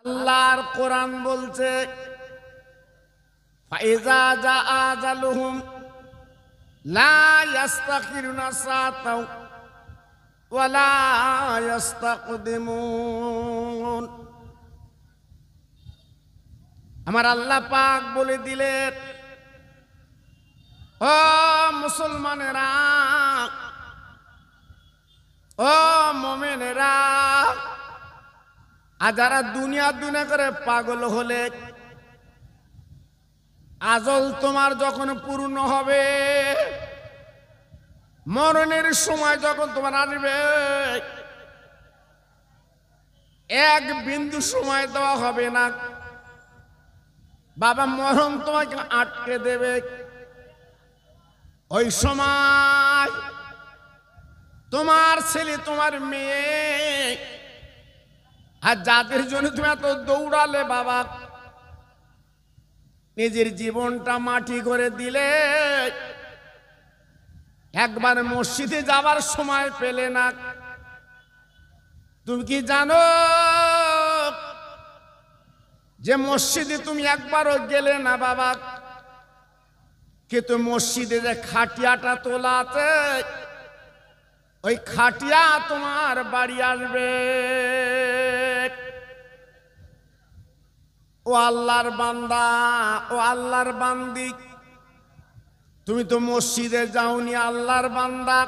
আল্লাহর কোরআন বলছে ফাইজা জা আজালুহুম লা ইস্তাখিরুনা সাআতাও ওয়া লা ইস্তাকদিমুন। আমার আল্লাহ পাক বলে দিলেন, ও মুসলমানেরা, ও মুমিনেরা, আর যারা দুনিয়া দুনিয়া করে পাগল হলে আজল তোমার যখন পূর্ণ হবে, মরণের সময় যখন তোমার আসবে, এক বিন্দু সময় দেওয়া হবে না। বাবা মরণ তোমাকে আটকে দেবে। ওই সময় তোমার ছেলে, তোমার মেয়ে, আর যাদের জন্য তুমি এত দৌড়ালে বাবা, নিজের জীবনটা মাটি করে দিলে, একবার মসজিদে যাবার সময় পেলে না। তুমি কি জানো যে মসজিদে তুমি একবারও গেলে না বাবা, কিন্তু মসজিদে যে খাটিয়াটা তোলা আছে, ওই খাটিয়া তোমার বাড়ি আসবে। ও আল্লাহর বান্দা, ও আল্লাহর বান্দি, তুমি তো মসজিদে যাওনি আল্লাহর বান্দা।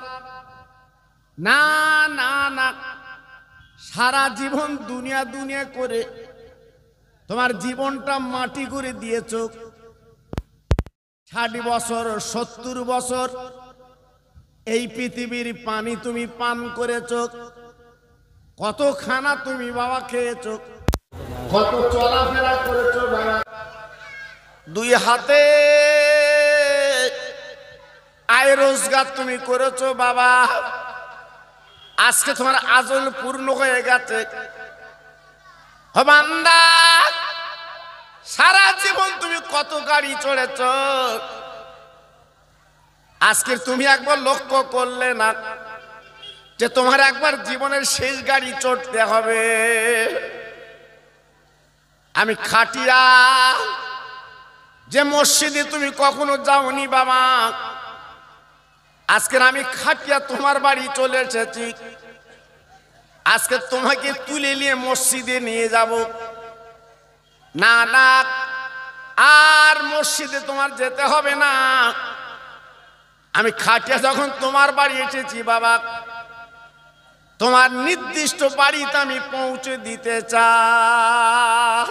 না না না, সারা জীবন দুনিয়া দুনিয়া করে তোমার জীবনটা মাটি করে দিয়েছ। 60 বছর 70 বছর এই পৃথিবীর পানি তুমি পান করেছ, কত খানা তুমি বাবা খেয়েছ, কত চলাফেরা করেছ বাবা, দুই হাতে আয় রোজগার তুমি করেছ বাবা। আজকে তোমার আজল পূর্ণ হয়ে গেছে। বান্দা, সারা জীবন তুমি কত গাড়ি চড়েছ, আজকে তুমি একবার লক্ষ্য করলে না যে তোমার একবার জীবনের শেষ গাড়ি চড়তে হবে। আমি খাটিয়া যে মসজিদে তুমি কখনো যাওনি বাবা, আজকে আমি খাটিয়া তোমার বাড়ি চলে এসেছি। আজকে তোমাকে তুলে নিয়ে মসজিদে নিয়ে যাব। না না, আর মসজিদে তোমার যেতে হবে না। আমি খাটিয়া যখন তোমার বাড়ি এসেছি বাবা, তোমার নির্দিষ্ট বাড়িতে আমি পৌঁছে দিতে চাই।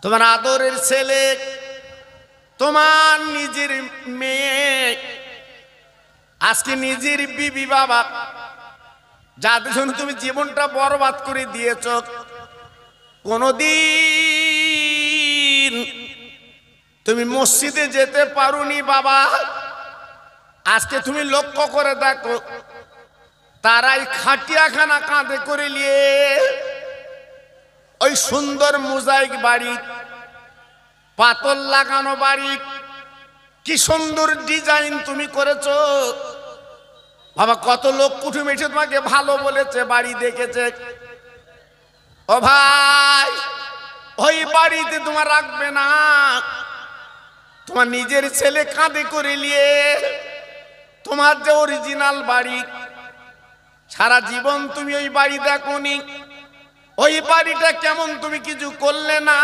তোমার আদরের ছেলে, তোমার নিজের মেয়ে, আজকে নিজের বিবি বাবা, যাদের জন্য তুমি জীবনটা বরবাদ করে দিয়েছ, কোনদিন তুমি মসজিদে যেতে পারোনি বাবা। আজকে তুমি লক্ষ্য করে দেখো, তারাই খাটিয়াখানা কাঁধে করে নিয়ে ওই সুন্দর মোজাইক বাড়ি, পাতল লাগানো বাড়ি, কি সুন্দর ডিজাইন তুমি করেছো বাবা। কত লোক কুটুম এসে তোমাকে ভালো বলেছে, বাড়ি দেখেছে। ও ভাই, ওই বাড়িতে তোমার রাখবে না। তোমার নিজের ছেলে কাঁধে করে নিয়ে তোমার যে অরিজিনাল বাড়ি, সারা জীবন তুমি ওই বাড়ি দেখোনি। ওই বাড়িটা কেমন তুমি কিছু করলে না।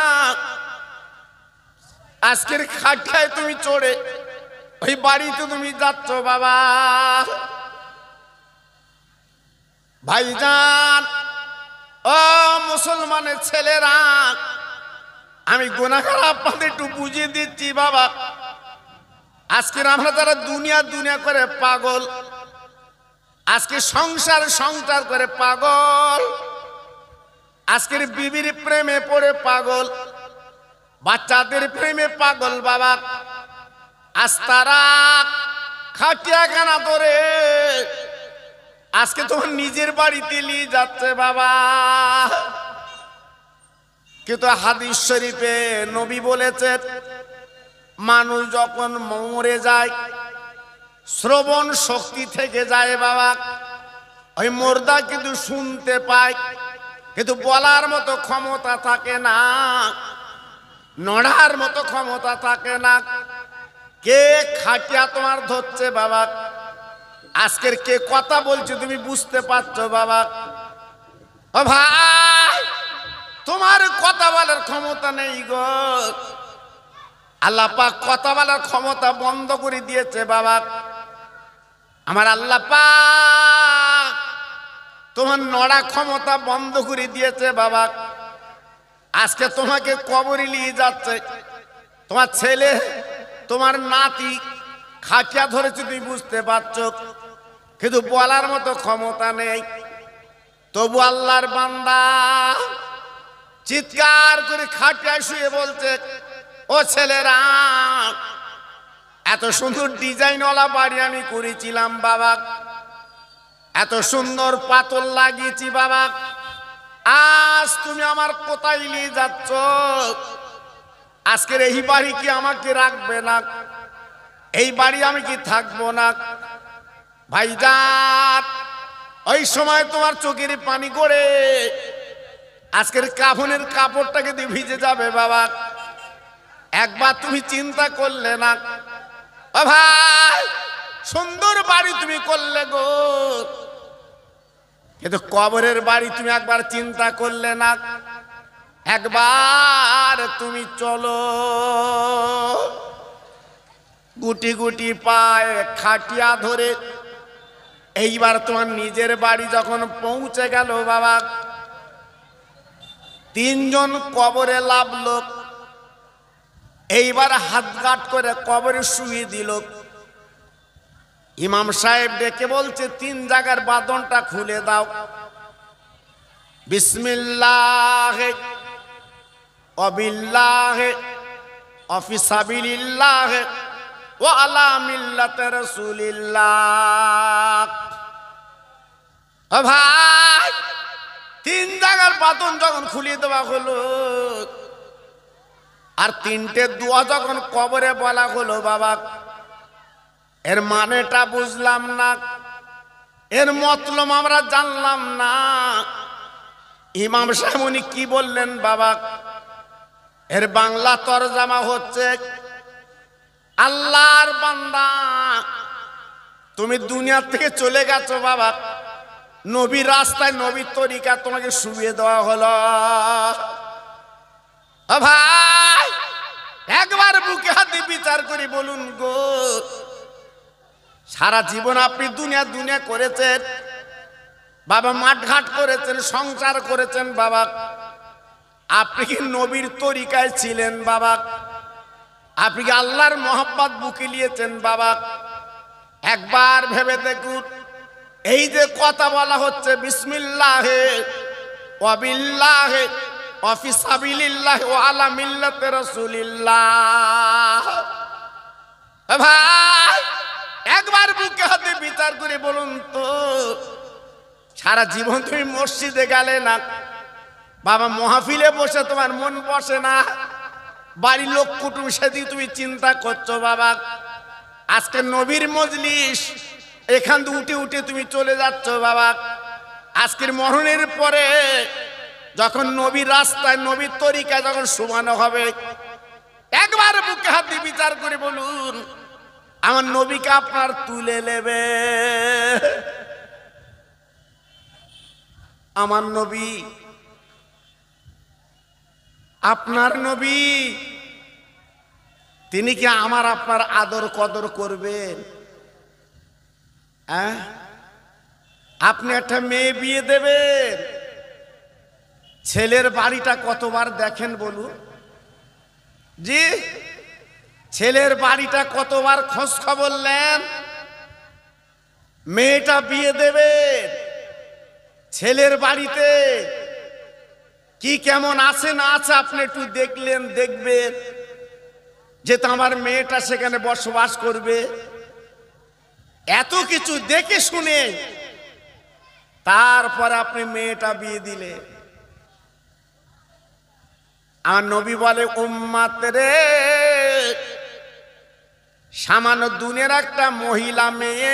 আজকের খাটিয়ায় তুমি চড়ে ওই বাড়িতে তুমি যাচ্ছ বাবা। ভাইজান, ও মুসলমানের ছেলেরা, আমি গুনাহগার আপনাদের একটু বুঝিয়ে দিচ্ছি বাবা। আজকের আমরা যারা দুনিয়া দুনিয়া করে পাগল, আজকে সংসার সংসার করে পাগল, আজকের বিবির প্রেমে পড়ে পাগল, বাচ্চাদের প্রেমে পাগল বাবা। আজ তারা খাটিয়াখানা ধরে আজকে তোমার নিজের বাড়িতে নিয়ে যাচ্ছে বাবা। কিন্তু হাদিস শরীফে নবী বলেছেন, মানুষ যখন মরে যায়, শ্রবণ শক্তি থেকে যায় বাবা। ওই মুর্দা কিন্তু শুনতে পায়, কিন্তু বলার মতো ক্ষমতা থাকে না, নড়ার মতো ক্ষমতা থাকে না। কে খাটিয়া তোমার ধরছে বাবা, আজকের কে কথা বলছে তুমি বুঝতে পারছো বাবা? ও ভাই, তোমার কথা বলার ক্ষমতা নেই গো। আল্লাহ পাক কথা বলার ক্ষমতা বন্ধ করে দিয়েছে বাবা। আমার আল্লাহ পাক তোমার নড়া ক্ষমতা বন্ধ করে দিয়েছে বাবা। আজকে তোমাকে কবরে নিয়ে যাচ্ছে তোমার ছেলে, তোমার নাতি খাটিয়া ধরেছে তুমি বুঝতে পারছো, কিন্তু বলার মতো ক্ষমতা নেই। তবু আল্লাহর বান্দা চিৎকার করে খাটিয়ায় শুয়ে বলছে, ও ছেলেরা, এত সুন্দর ডিজাইনওয়ালা বাড়ি আমি করেছিলাম বাবা, এত সুন্দর পাতল লাগিয়েছি বাবা, আজ তুমি আমার কোথায় নিয়ে যাচ্ছ? আজকের এই বাড়ি কি আমাকে রাখবে না? এই বাড়ি আমি কি থাকবো না? ভাইজান, ওই সময় তোমার চোখের পানি করে আজকের কাফনের কাপড়টাকে দিয়ে ভিজে যাবে বাবা। একবার তুমি চিন্তা করলে না? ও ভাই, সুন্দর বাড়ি তুমি করলে গো, কিন্তু কবরের বাড়ি তুমি একবার চিন্তা করলে না? একবার তুমি চলো, গুটি গুটি পায়ে খাটিয়া ধরে এইবার তোমার নিজের বাড়ি যখন পৌঁছে গেল বাবা, তিনজন কবরে লাভলো, এইবার হাত গাঁট করে কবরে শুয়ে দিল। ইমাম সাহেব ডেকে বলছে, তিন জায়গার বাঁধনটা খুলে দাও। বিসমিল্লাহে অবিল্লাহে অফিসাবিলিল্লাহে ওয়া আলা মিল্লাতি রাসূলিল্লাহ। ও ভাই, তিন জায়গার বাঁধন যখন খুলে দেওয়া হলো আর তিনটে দোয়া যখন কবরে বলা হলো বাবা, এর মানেটা বুঝলাম না, এর মতলব আমরা জানলাম না। ইমাম সাহেব উনি কি বললেন বাবা? এর বাংলা তরজমা হচ্ছে, আল্লাহর বান্দা তুমি দুনিয়া থেকে চলে গেছো বাবা, নবীর রাস্তায় নবীর তরিকা তোমাকে শুইয়ে দেওয়া হলো। ও ভাই, একবার বুকে হাতে বিচার করে বলুন গো, সারা জীবন আপনি দুনিয়া দুনিয়া করেছেন বাবা, মাঠঘাট করেছেন, সংসার করেছেন বাবা, আপনি কি নবীর তরিকায় ছিলেন বাবা? আপনি কি আল্লাহর মোহাব্বত বুকে নিয়েছেন বাবা? একবার ভেবে দেখুন, এই যে কথা বলা হচ্ছে বিসমিল্লাহে ওয়া বিল্লাহে ওয়া ফি সাবিলিল্লাহি ওয়া আলা মিল্লাতি রাসূলিল্লাহ। ভাই, একবার বুকে হাতে বিচার করে বলুন তো, সারা জীবন তুমি মসজিদে গেলে না বাবা, মাহফিলে বসে তোমার মন বসে না, বাড়ির লোক কুটুম সেদিকে তুমি চিন্তা করছো বাবা। আজকে নবীর মজলিস, এখান থেকে উঠে উঠে তুমি চলে যাচ্ছ বাবা। আজকের মরণের পরে যখন নবীর রাস্তায় নবীর তরিকায় যখন সমানো হবে, একবার বুকে হাত দিয়ে বিচার করে বলুন, আমার নবীকে আপনার তুলে নেবে? আমার নবী, আপনার নবী, তিনি কি আমার আপনার আদর কদর করবেন? আপনি একটা মেয়ে বিয়ে দেবেন, ছেলের বাড়িটা কতবার দেখেন বলুন? জি, ছেলের বাড়িটা কতবার খোঁজ খবর নেন? মেয়েটা বিয়ে দেবেন, ছেলের বাড়িতে কি কেমন আছে না আছে আপনি একটু দেখলেন, দেখবেন যে তো আমার মেয়েটা সেখানে বসবাস করবে। এত কিছু দেখে শুনে তারপর আপনি মেয়েটা বিয়ে দিলে। আমার নবী বলে, উম্মত রে, সামান্য দুনিয়ার একটা মহিলা মেয়ে,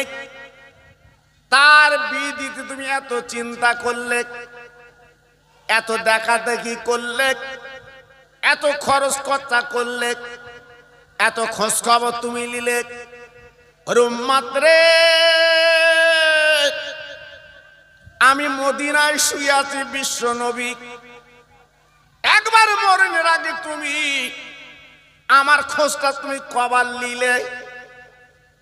তার বিয়ে দিতে তুমি এত চিন্তা করলে, এত দেখা দেখি করলে, এত খরচ খরচা করলে, এত খোঁজ খবর তুমি নিলে, মাত্রে আমি মদিনায় শুয়ে আছি বিশ্ব নবী, একবার মরণের আগে তুমি আমার খোঁজটা তুমি কবার নিলে,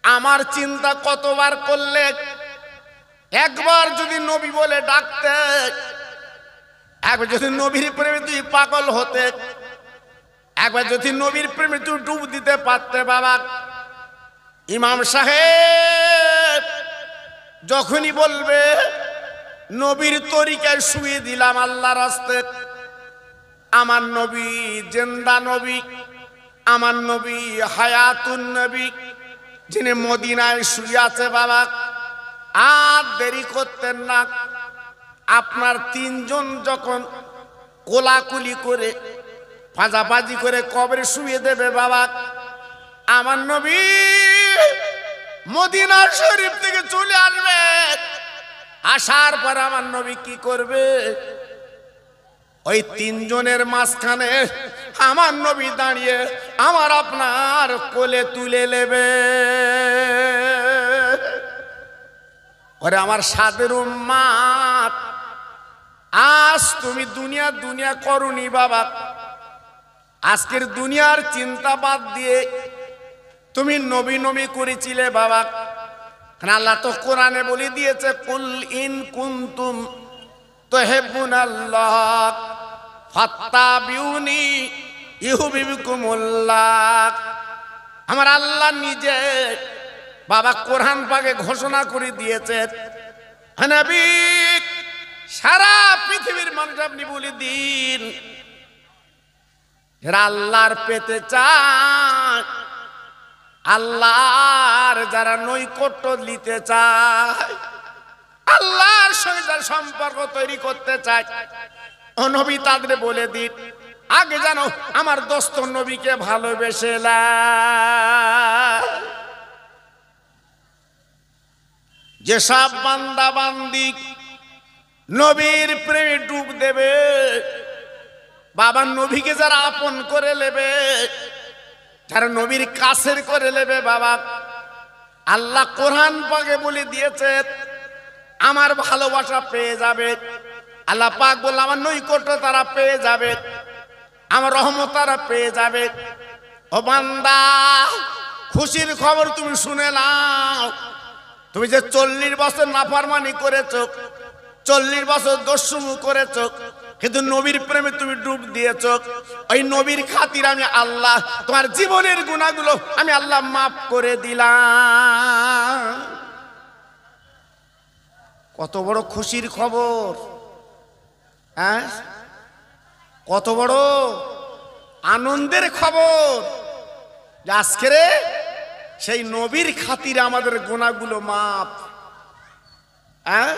আমার চিন্তা কতবার করলে, একবার যদি নবী বলে ডাকতে, একবার যদি নবীর প্রেমে তুই পাগল হতে, একবার যদি নবীর প্রেমে তুই ডুব দিতে পারতে বাবা। ইমাম সাহেব যখনই বলবে নবীর তরিকায় শুয়ে দিলাম আল্লাহর রাস্তে, আমার নবী জিন্দা নবী, আমার নবী হায়াতুন নবী, যিনি মদিনায় শুয়ে আছে বাবা। আর দেরি করতেন না, আপনার তিনজন যখন কোলাকুলি করে পাজাপাজি করে কবরে শুয়ে দেবে বাবা, আমার নবী মদিনা শরীফ থেকে চলে আসবে। আসার পর আমার নবী কি করবে? ওই তিনজনের মাঝখানে আমার নবী দাঁড়িয়ে আমার আপনার কোলে তুলে নেবে। ওরে আমার সাদের উম্মাত, আজ তুমি দুনিয়া দুনিয়া করনি বাবা, আজকের দুনিয়ার চিন্তা বাদ দিয়ে তুমি নবী নবী করেছিলে বাবা। আল্লাহ তো কোরআনে বলে দিয়েছে, কুল ইন কুনতুম তুহিব্বুনাল্লাহ ফাত্তাবিউনি ইউহিব্বুকুমুল্লাহ। আমার আল্লাহ নিজে বাবা কোরআন পাকে ঘোষণা করে দিয়েছে, নবী সারা পৃথিবীর মানুষ আপনি বলে দিন, যারা আল্লাহর পেতে চায়, আল্লাহর যারা নৈকট্য নিতে চায়, আল্লাহর সঙ্গে যারা সম্পর্ক তৈরি করতে চায়, ও নবী তাদের বলে দিন আগে জানো আমার দোস্ত নবীকে ভালোবেসে যেসব বান্দা বান্দি নবীর প্রেমে ডুব দেবে বাবা, নবীকে যারা আপন করে নেবে, যারা নবীর কাছের করে নেবে বাবা, আল্লাহ কোরআন পাকে বলে দিয়েছে আমার ভালোবাসা পেয়ে যাবে। আল্লাহ পাক বলল আমার নৈকট্য তারা পেয়ে যাবে, আমার রহমত তারা পেয়ে যাবে। ও বান্দা, খুশির খবর তুমি শুনে নাও। তুমি যে 40 বছর নাফরমানি করেছো, 40 বছর দস্যুমু করেছো, কিন্তু নবীর প্রেমে তুমি ডুব দিয়েছো। ওই নবীর খাতির আমি আল্লাহ তোমার জীবনের গুনাহগুলো আমি আল্লাহ মাফ করে দিলাম। কত বড় খুশির খবর, হ্যাঁ, কত বড় আনন্দের খবর যে আজকে সেই নবীর খাতিরে আমাদের গুনাহগুলো মাফ। হ্যাঁ,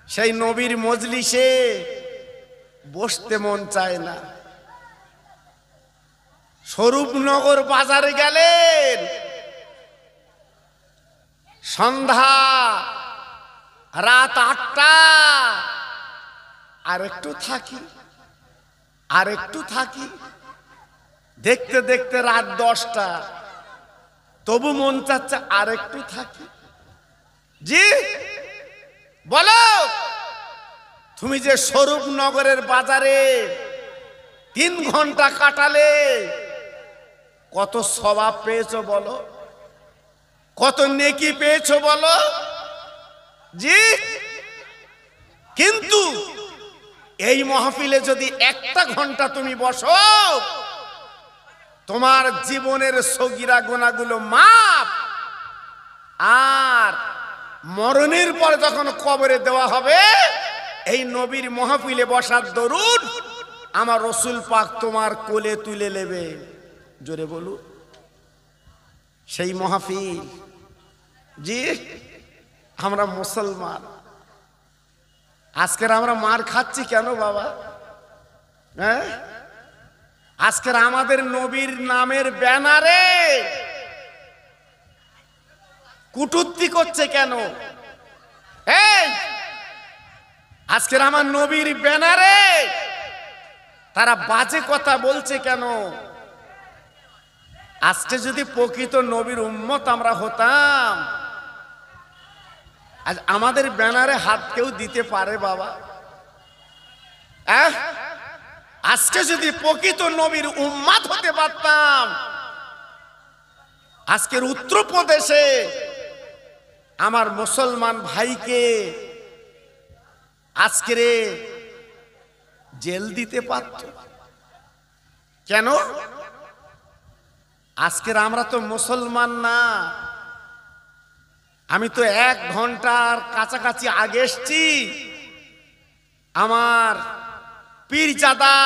সেই নবীর মজলিসে বসতে মন চায় না। স্বরূপনগর বাজারে গেলেন, সন্ধ্যা রাত 8টা, আর একটু থাকি, আর একটু থাকি, দেখতে দেখতে রাত 10টা, তবু মন চাচ্ছে আর একটু থাকি। জি বলো, তুমি যে স্বরূপনগরের বাজারে 3 ঘন্টা কাটালে কত সওয়াব পেয়েছো বলো, কত নেকি পেয়েছো বলো। জি, কিন্তু এই মাহফিলে যদি 1টা ঘন্টা তুমি বসো, তোমার জীবনের সগীরা গুনাহগুলো মাফ। আর মরণের পরে যখন কবরে দেওয়া হবে, এই নবীর মাহফিলে বসার দরুদ আমার রাসূল পাক তোমার কোলে তুলে নেবে। জোরে বলু, সেই মাহফিল। জি, আমরা মুসলমান, আজকের আমরা মার খাচ্ছি কেন বাবা? হ্যাঁ, আজকের আমাদের নবীর নামের ব্যানারে কটূক্তি করছে কেন? এই আজকের আমার নবীর ব্যানারে তারা বাজে কথা বলছে কেন? আজকে যদি প্রকৃত নবীর উম্মত আমরা হতাম, আজ আমাদের ব্যানারে হাত কেউ দিতে পারে বাবা? আজকে যদি প্রকৃত নবীর উম্মত হতে পারতাম, আজকের উত্তরপ্রদেশে আমার মুসলমান ভাইকে আজকের জেল দিতে পারত। কেন? আজকের আমরা তো মুসলমান না। আমি তো 1 ঘন্টার কাছাকাছি আগে এসছি। আমার পীরজাদা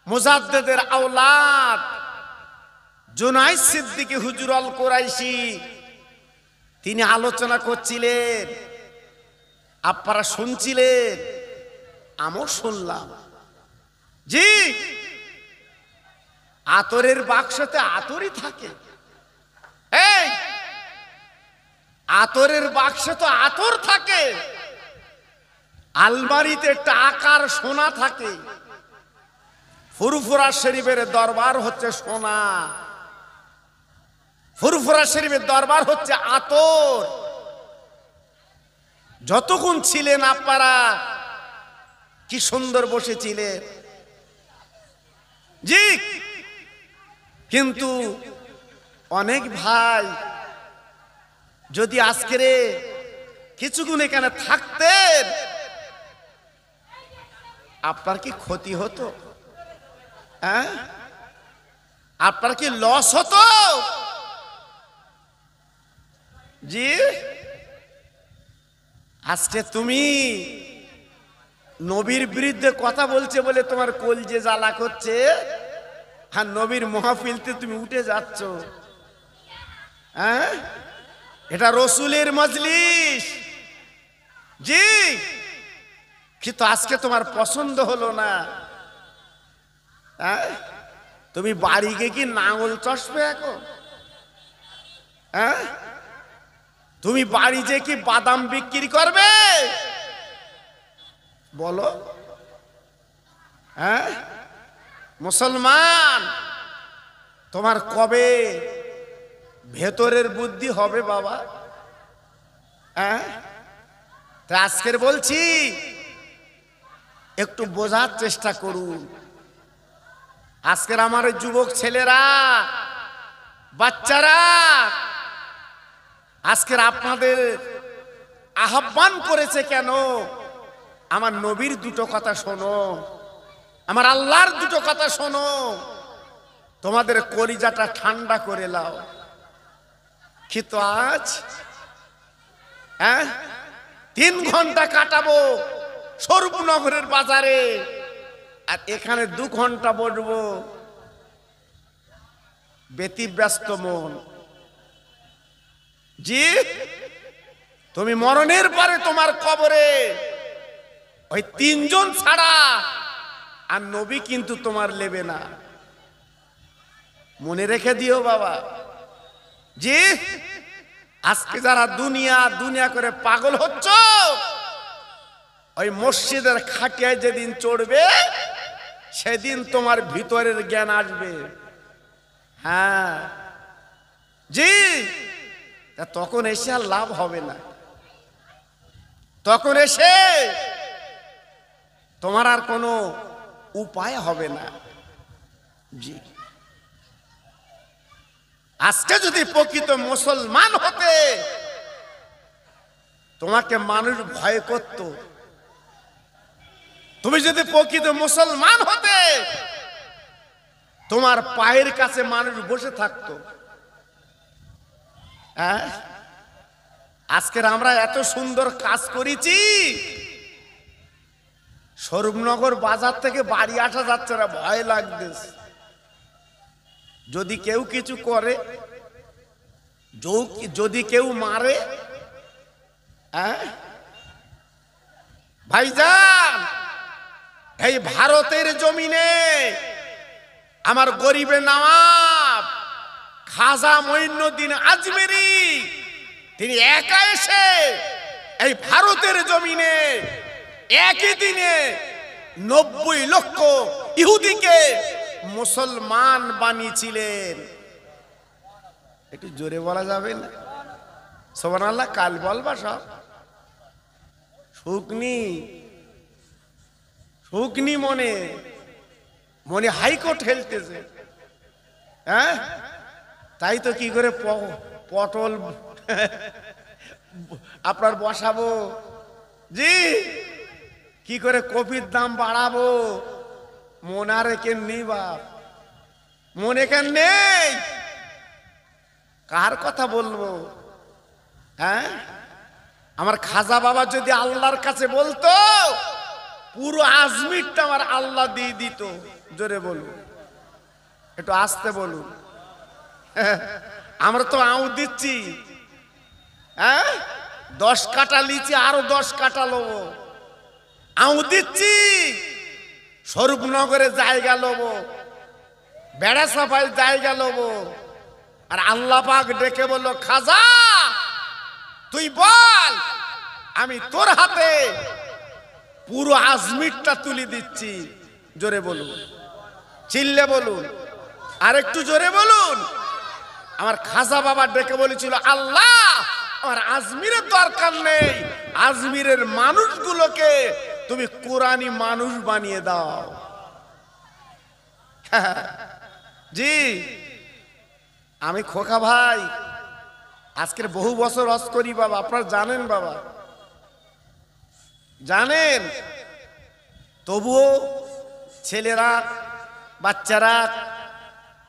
মুজাদ্দেদের আওলাদ জুনাইদ সিদ্দিকী হুজুর আল কুরাইশি তিনি আলোচনা করছিলেন, আপনারা শুনছিলেন, আমিও শুনলাম। জি, আতরের বাক্সতে আতরই থাকে। এই আতরের বাক্সে তো আতর থাকে, আলমারিতে টাকার সোনা থাকে। ফুরফুরা শরীফের দরবার হচ্ছে সোনা, ফুরফুরা শরীফের দরবার হচ্ছে আতর। যতক্ষণ ছিলেন আপনারা কি সুন্দর বসেছিলেন। জি, কিন্তু অনেক ভাই যদি আজকের কিছুক্ষণ এখানে থাকতেন, আপনার কি ক্ষতি হতো? আপনার কি লস হতো? জি, আজকে তুমি নবীর বিরুদ্ধে কথা বলছে বলে তোমার কলজে জ্বালা করছে, আর নবীর মাহফিলতে তুমি উঠে যাচ্ছ। এটা রসুলের মজলিস। জি, কিন্তু আজকে তোমার পছন্দ হলো না। তুমি বাড়ি গিয়ে কি নাঙল চষবে এখন? তুমি বাড়ি যে কি বাদাম বিক্রি করবে? বলো। মুসলমান, তোমার কবে ভেতরের বুদ্ধি হবে বাবা? তা আজকের বলছি একটু বোঝার চেষ্টা করুন। আজকের আমার যুবক ছেলেরা, বাচ্চারা, আজকের আপনাদের আহ্বান করেছে কেন? আমার নবীর দুটো কথা শোনো, আমার আল্লাহর দুটো কথা শোনো, তোমাদের কলিজাটা ঠান্ডা করে লাও। কিন্তু আজ 3 ঘন্টা কাটাবো স্বরূপনগরের বাজারে, আর এখানে 2 ঘন্টা বসবো ব্যতিব্যস্ত মন। জি, তুমি মরণের পরে তোমার কবরে ওই 3 জন ছাড়া আর নবী কিন্তু তোমার নেবে না, মনে রেখে দিও বাবা। জি, আজকে যারা দুনিয়া দুনিয়া করে পাগল হচ্ছ, ওই মসজিদের খাটিয়ায় যেদিন চড়বে সেদিন তোমার ভিতরের জ্ঞান আসবে। হ্যাঁ জি, তখন এসে আর লাভ হবে না। তখন এসে তোমার আর কোনো উপায় হবে না। জি, আজকে যদি প্রকৃত মুসলমান হতে, তোমাকে মানুষ ভয় করত। তুমি যদি প্রকৃত মুসলমান হতে, তোমার পায়ের কাছে মানুষ বসে থাকতো। আজকের আমরা এত সুন্দর কাজ করেছি, স্বরূপনগর বাজার থেকে বাড়ি আসা যাচ্ছে না, ভয় লাগতেছে। যদি কেউ কিছু করে, যদি কেউ মারে, ভাইজান, এই ভারতের জমিনে আমার গরিবে নওয়াব খাজা মঈনুদ্দিন আজমেরি তিনি একা এসে এই ভারতের জমিনে একই দিনে 90 লক্ষ ইহুদিকে মুসলমান বানিয়েছিলেন। একটু জোরে বলা যাবে না? সুবহানাল্লাহ। কাল বলবা সব শুকনি শুকনি মনে মনে হাইকোর্ট খেলতেছে। হ্যাঁ, তাই তো কি করে পটল আপনার বসাবো, জি কি করে কপির দাম বাড়াবো, মনে রেখে নেই বাপ, মনে কেন নেই? কার কথা বলবো? হ্যাঁ, আমার খাজা বাবা যদি আল্লাহর কাছে বলতো পুরো আজমিরটা আমার আল্লাহ দিয়ে দিত। জোরে বলুন, একটু আস্তে বলুন। আমরা তো আউ দিচ্ছি, হ্যাঁ 10 কাটা লিচি আরো 10 কাটা লবো, আউ দিচ্ছি। স্বরূপনগরে জায়গা লবো, বেড়া সাফাই জায়গা লবো। আর আল্লাহ পাক ডেকে বলল, খাজা তুই বল, আমি তোর হাতে পুরো আজমিরটা তুলে দিচ্ছি। জোরে বলুন, চিল্লে বলুন, আর একটু জোরে বলুন। আমার খাজা বাবা ডেকে বলেছিল, আল্লাহ আমার আজমিরের দরকার নেই, আজমিরের মানুষগুলোকে তুমি কোরআনি মানুষ বানিয়ে দাও। জি, আমি খোকা ভাই আজকের বহু বছর হজ করি বাবা, আপনারা জানেন বাবা, জানেন। তবুও ছেলেরা বাচ্চারা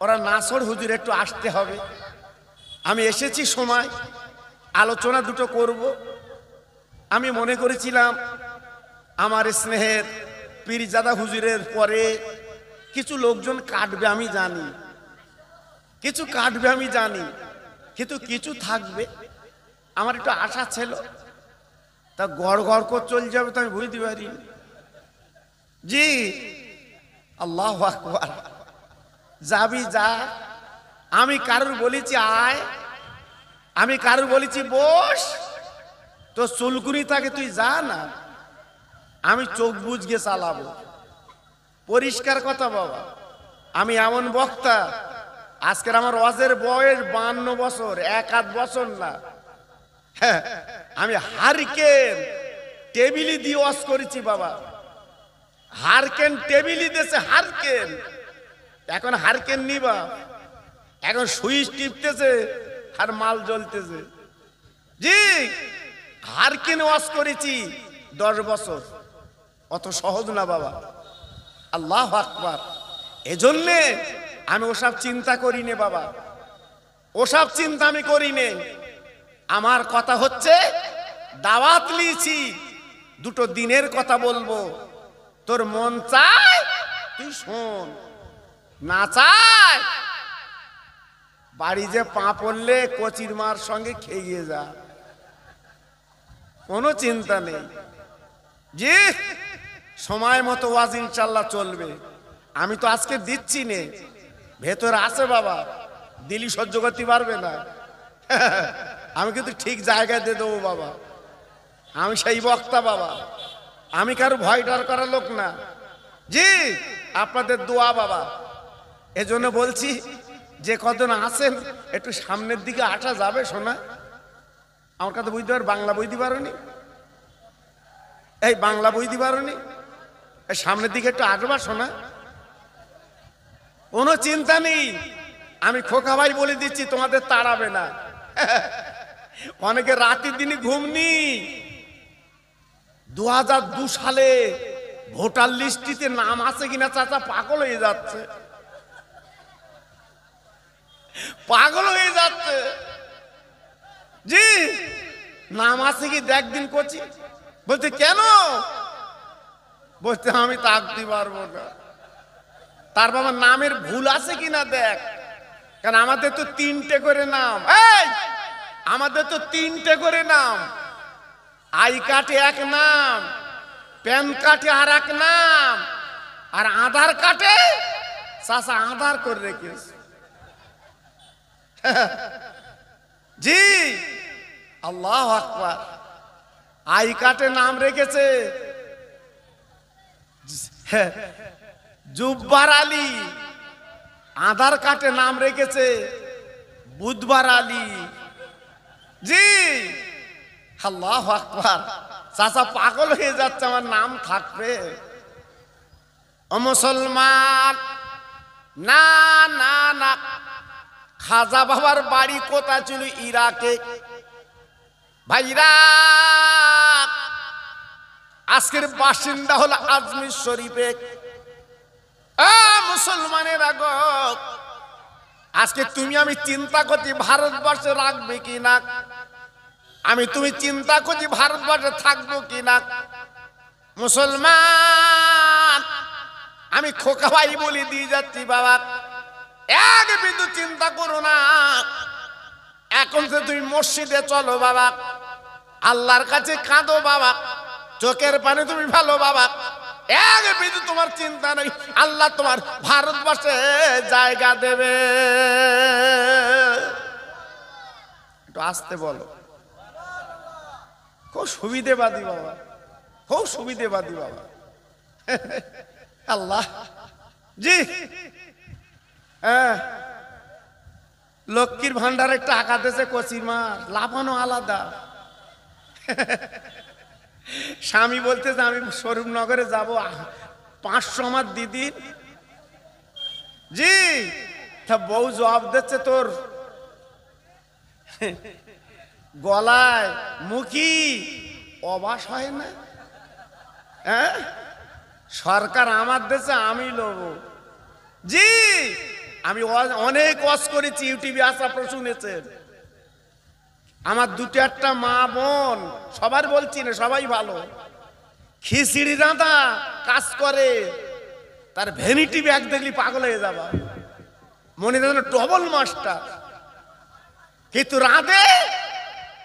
ওরা নাসর হুজুর একটু আসতে হবে। আমি এসেছি সময় আলোচনা দুটো করব। আমি মনে করেছিলাম আমার স্নেহের পীরজাদা হুজুরের পরে কিছু লোকজন কাটবে, আমি জানি কিছু কাটবে, আমি জানি, কিন্তু কিছু থাকবে। আমার একটু আশা ছিল, তা গড় গড় করে চলে যাবে তো আমি বুঝতে পারি। জি, আল্লাহু আকবার। যাবি যা, আমি কারুর বলেছি আয়, আমি কারুর বলেছি বস, তো চুলকুনি থাকে তুই যা না, আমি চোখ বুঝকে চালাবো। পরিষ্কার কথা বাবা, আমি এমন বক্তা, আজকের আমার ওয়াজের বয়স 52 বছর, 1-8 বছর না। হ্যাঁ, আমি হারকেন টেবিলি দিয়ে ওয়াজ করেছি বাবা, হারকেন টেবিলি দেশে হারকেন। এখন হারকেন নিবা, এখন সুইচ টিপতেছে আর মাল জ্বলতেছে। জি, হারকেন ওয়াজ করেছি 10 বছর, অত সহজ না বাবা। আল্লাহু আকবার। এজন্যে আমি ওসব চিন্তা করি নে বাবা, ওসব চিন্তা আমি করি নে। আমার কথা হচ্ছে দাওয়াত লিয়েছি, দুটো দিনের কথা বলবো। তোর মন চায় তুই শোন, না চায় বাড়ি যে পা পড়লে কচির মার সঙ্গে খেয়ে যা, কোনো চিন্তা নেই। জি, সময় মতো ওয়াজ ইনশাল্লাহ চলবে। আমি তো আজকে দিচ্ছি নে, ভেতরে আছে বাবা, দিলি সহ্য করতে পারবে না। আমি কিন্তু ঠিক জায়গায় দিয়ে দেবো বাবা, আমি সেই বক্তা বাবা, আমি কারো ভয় ডর করার লোক না। জি, আপনাদের দোয়া বাবা। এজন্য বলছি যে কজন আছেন একটু সামনের দিকে আসা যাবে। শোনা, আমার কথা বুঝতে পারো? বাংলা বই দিতে পারোনি? এই বাংলা বই দিতে পারোনি? এই সামনের দিকে একটু আসবা। শোনা, কোনো চিন্তা নেই, আমি খোকা ভাই বলে দিচ্ছি, তোমাদের তাড়াবে না। অনেকে রাতের দিনে ঘুম নেই। 2002 সালে ভোটার লিস্টিতে নাম আছে কিনা চাচা পাগল হয়ে যাচ্ছে, পাগল হয়ে যাচ্ছে। জি, নাম আছে কি দেখ দিন করছি, বলতে কেন, বলতে আমি তাকতে পারবো না। তার বাবা নামের ভুল আছে কিনা দেখ, কারণ আমাদের তো 3টে করে নাম। এই আমাদের তো 3টে করে নাম, আই কার্ডে এক নাম, প্যান কার্ডে আর এক নাম, আর আধার কার্ডে চাচা আধার করে রেখেছে। জি, আল্লাহু আকবার। আই কার্ডে নাম রেখেছে জুব্বার আলী, আধার কার্ডে নাম রেখেছে বুধবার আলী। জি, আল্লাহু আকবার। চাচা পাগল হয়ে যাচ্ছে, আমার নাম থাকবে। ও মুসলমান, না না না, খাজা বাবার বাড়ি কোথায় ছিল? ইরাকে। ভাইরা, আজকের বাসিন্দা হলো আজমির শরীফে। মুসলমানের আগ, আজকে তুমি আমি চিন্তা করছি ভারতবর্ষে রাখবে কিনা, আমি তুমি চিন্তা করছি ভারতবর্ষে থাকবো কিনা। মুসলমান, আমি খোকা ভাই বলে দিয়ে যাচ্ছি বাবা, এক বিন্দু চিন্তা করো না। এখন তো তুমি মসজিদে চলো বাবা, আল্লাহর কাছে কাঁদো বাবা, চোখের পানি তুমি ভালো বাবা, এক বিন্দু তোমার চিন্তা নেই, আল্লাহ তোমার ভারতবর্ষে জায়গা দেবে। একটু আসতে বলো। খুব সুবিধেবাদী বাবা, খুব সুবিধেবাদী বাবা। আল্লাহ জি, হ্যাঁ, লক্ষ্মীর ভান্ডারে টাকা দিয়েছে কচির মা, লাফানো আলাদা। স্বামী বলতেছে আমি স্বরূপনগরে যাব, 500 আমার দিদি। জি, তা বউ জবাব দিচ্ছে তোর গলায় মুখি অবাস হয় না? হ্যাঁ, সরকার আমার দেশে আমি লোব। জি, আমি অনেক ওয়াজ করেছি, ইউটিউবে আসা শুনেছেন। আমার দুটো একটা মা বোন, সবার বলছি না, সবাই ভালো, খিচড়ি রাঁধা কাজ করে, তার ভ্যানিটি ব্যাগ দেখলি পাগল হয়ে যাবা, মনে যেন ডবল মাস্টার, কিন্তু রাঁধে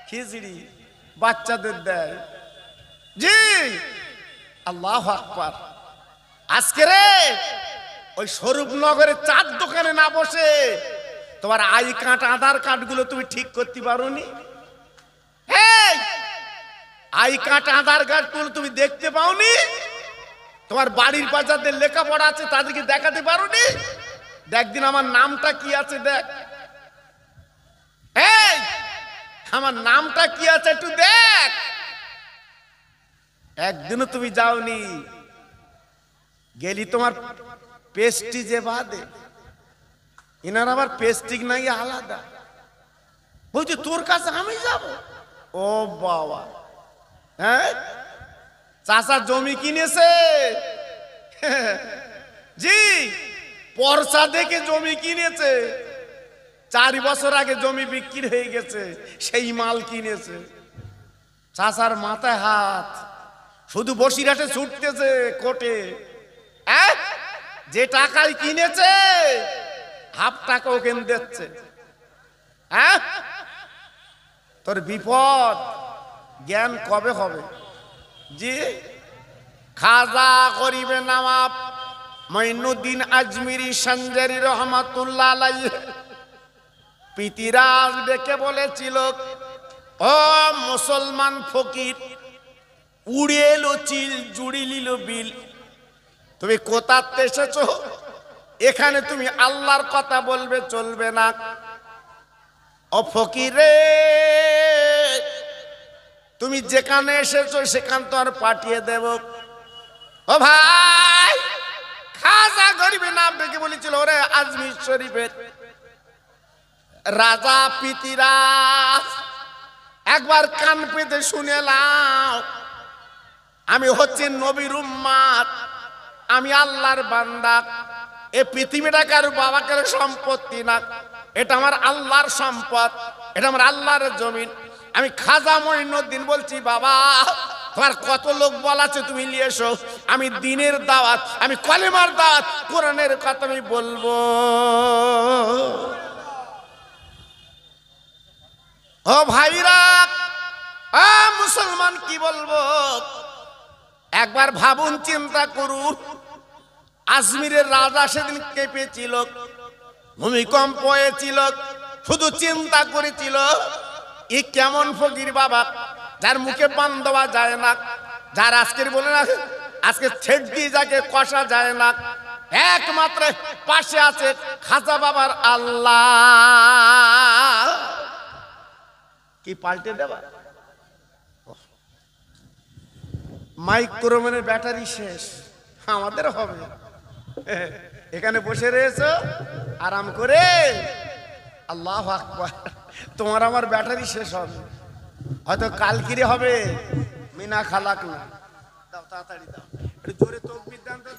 খিচড়ি, বাচ্চাদের দেয়। জি, আল্লাহু আকবার। আজকে রে ওই স্বরূপনগরে 4 দোকানে না বসে তোমার আই কার্ড, আধার কার্ড গুলো তুমি ঠিক করতে পারোনি। আই কার্ড, আধার কার্ড গুলো তুমি দেখতে পাওনি। তোমার বাড়ির বাচ্চাদের লেখাপড়া আছে, তাদেরকে দেখাতে পারোনি। দেখদিন আমার নামটা কি আছে দেখ, আমার নামটা কি আছে একটু দেখ। একদিনও তুমি যাওনি, গেলি তোমার পেস্টিজে বাদে। এনার আবার পেস্টিক নাই আলাদা, বলছি তোর কাছে আমি যাব। ও বাবা, হ্যাঁ, চাচা জমি কিনেছে। জি, পরসা দেখে জমি কিনেছে, 4 বছর আগে জমি বিক্রি হয়ে গেছে, সেই মাল কিনেছে। চাচার মাথায় হাত, শুধু বসিরহাটে ছুটতেছে কোটে। যে টাকায় কিনেছে হাফ টাকা ওকে দিচ্ছে। তোর বিপদ জ্ঞান কবে হবে? জি, খাজা গরিবে নওয়াব মঈনুদ্দিন আজমিরি সঞ্জারি রহমাতুল্লাহ আলাইহি পিতিরাজ ডেকে বলেছিল, ও মুসলমান ফকির, উড়ে এলো চিল, জুড়ি নিল বিল, তুমি কোথাতে এসেছো? এখানে তুমি আল্লাহর কথা বলবে, চলবে না। ও ফকিরে, তুমি যেখানে এসেছো সেখান তো আর পাঠিয়ে দেব। ও ভাই, খাজা গরিবে নাম ডেকে বলেছিল, ওরে আজমির শরীফের রাজা পিতিরাজ, একবার কান পেতে শুনে নাও, আমি হচ্ছি নবীর উম্মত, আমি আল্লাহর বান্দা। এই পৃথিবীটা কারো বাবা কারো সম্পত্তি না, এটা আমার আল্লাহর সম্পদ, এটা আমার আল্লাহর জমিন। আমি খাজা মঈনুদ্দিন বলছি, বাবা তোমার কত লোক বলাছে তুমি নিয়ে এসো, আমি দ্বীনের দাওয়াত, আমি কলেমার দাওয়াত, কোরআনের কথা আমি বলবো। ও ভাইরা, মুসলমান কি বলবো, একবার ভাবুন, চিন্তা করুন। আজমিরের রাজা সেদিন কেঁপেছিল, ভূমিকম্প হয়েছিল, শুধু চিন্তা করেছিল এ কেমন ফকির বাবা, যার মুখে পান দেওয়া যায় না, যার আজকের বলে না আজকে ছেড় দিয়ে যাকে কষা যায় না, একমাত্র পাশে আছে খাজা বাবার আল্লাহ। কি পাল্টে দেবা? মাইক্রোমেনের ব্যাটারি শেষ, আমাদের হবে। এখানে বসে রয়েছো আরাম করে, আল্লাহু আকবার, তোমার আমার ব্যাটারি শেষ হবে, হয়তো কালকিরে হবে। মিনা খালাক না, দাও তাড়াতাড়ি দাও, একটু জোরে তাকবীর দেন তো।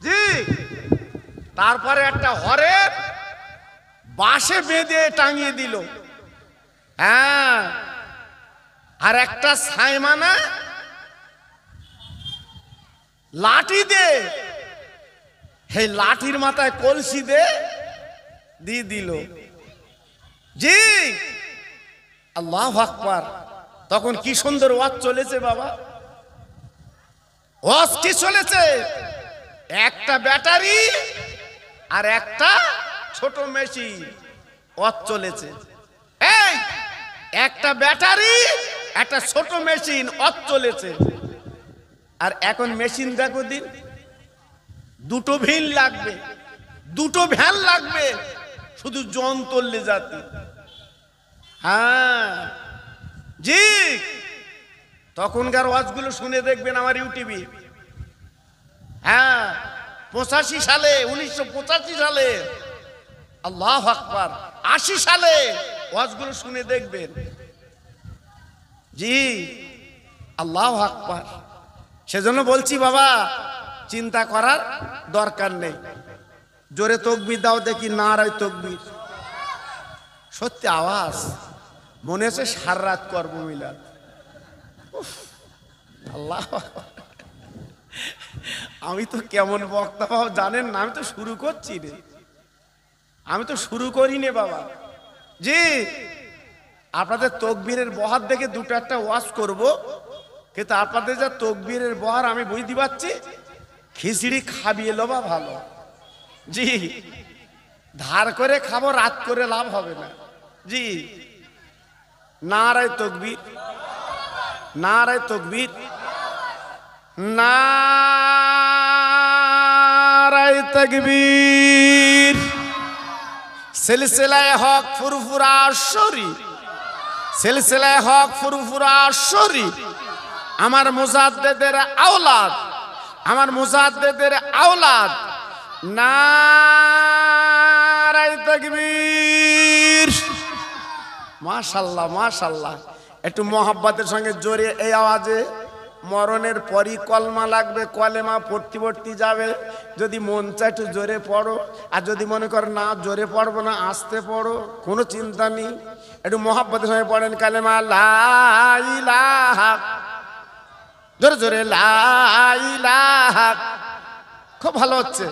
জি, তারপরে একটা হরের বাঁশে বেঁধে টাঙিয়ে দিল। হ্যাঁ, আর একটা সাইমানা লাঠি দে, সেই লাঠির মাথায় কলসি দিয়ে দিল। জি, আল্লাহু আকবার। তখন কি সুন্দর ওয়াজ চলেছে বাবা, ওয়াজ কি চলেছে? একটা ব্যাটারি আর একটা ছোট মেশিন ওয়াজ চলেছে। এই একটা ব্যাটারি একটা ছোট মেশিন ওয়াজ চলেছে। আর এখন মেশিন দেখো দিন, দুটো ভিন লাগবে, দুটো ভ্যান লাগবে, শুধু জন তুললে জাতি। হ্যাঁ জি, তখনকার ওয়াজগুলো শুনে দেখবেন আমার ইউটিউবে। হ্যাঁ, 85 সালে, 1985 সালে, আল্লাহু আকবার, 80 সালে ওয়াজগুলো শুনে দেখবেন। জি, আল্লাহু আকবার। সেজন্য বলছি বাবা, চিন্তা করার দরকার নেই। জোরে তাকবীর দাও দেখি, নারায়ে তাকবীর। সত্যি আওয়াজ মনে হচ্ছে সারা রাত করবো মিলাদ। আল্লাহ, আমি তো কেমন বক্তা বাবা জানেন না, আমি তো শুরু করছি রে, আমি তো শুরু করিনি বাবা। জি, আপনাদের তাকবীরের বহার দেখে দুটো একটা ওয়াজ করব, কিন্তু আপনাদের যা তাকবীরের বহার আমি বুঝতে পারছি, খিচড়ি খাবিয়ে লবা ভালো। জি, ধার করে খাবো, রাত করে লাভ হবে না। জি, নারায়ে তাকবীর, নারায়ে তাকবীর, নারায়ে তাকবীর। সিলসিলায়ে হক ফুরফুরা শরী, সিলসিলায়ে হক ফুরফুরা শরী। আমার মুজাদ্দিদের আওলাদ, আমার মুজাদ্দিদের আওলাদ, নারায়ে তাকবীর। মাশাআল্লাহ, মাশাআল্লাহ। একটু মোহাব্বতের সঙ্গে জোরে এই আওয়াজে। মরণের পরই কলমা লাগবে, কলেমা পড়তে পড়তে যাবে। যদি মন চায় একটু জোরে পড়ো, আর যদি মনে করো না জোরে পড়বো না, আস্তে পড়ো, কোনো চিন্তা নেই। একটু মোহাব্বতের সঙ্গে পড়েন কালেমা লা ইলাহা, জোরে জোরে লা ইলাহা। খুব ভালো হচ্ছে,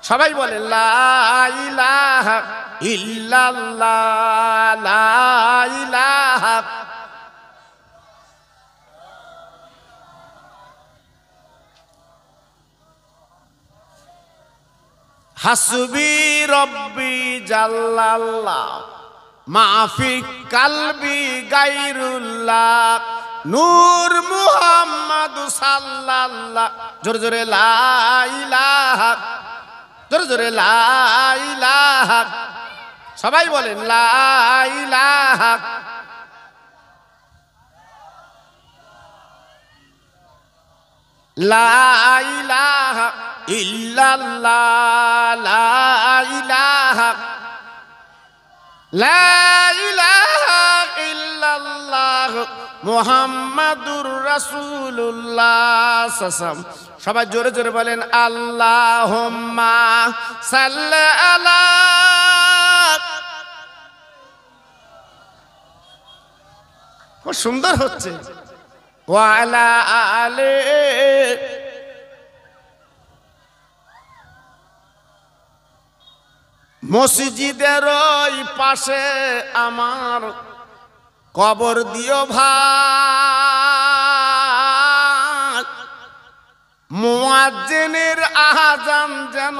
সবাই বলেন লা ইলাহা ইল্লাল্লাহ, লা ইলাহা। হাসবি রব্বি জাল্লাল্লাহ, মাফি কালবি গায়রুল্লাহ, নূর মুহাম্মদ সাল্লাল্লাহ। জোরে জোরে লা ইলাহা, জোরে জোরে লা ইলাহা। সবাই বলেন লা ইলাহা। লা ইলাহা ইল্লাল্লাহ, লা ইলাহা, লা ইলাহা ইল্লাল্লাহ, মুহাম্মাদুর রাসূলুল্লাহ সাল্লাল্লাহু। সবাই জোরে জোরে বলেন আল্লাহুম্মা সাল্লি আলা। খুব সুন্দর হচ্ছে। ওয়া আলা আলি। মসজিদের ওই পাশে আমার কবর দিও ভাই, মুয়াজ্জিনের আযান যেন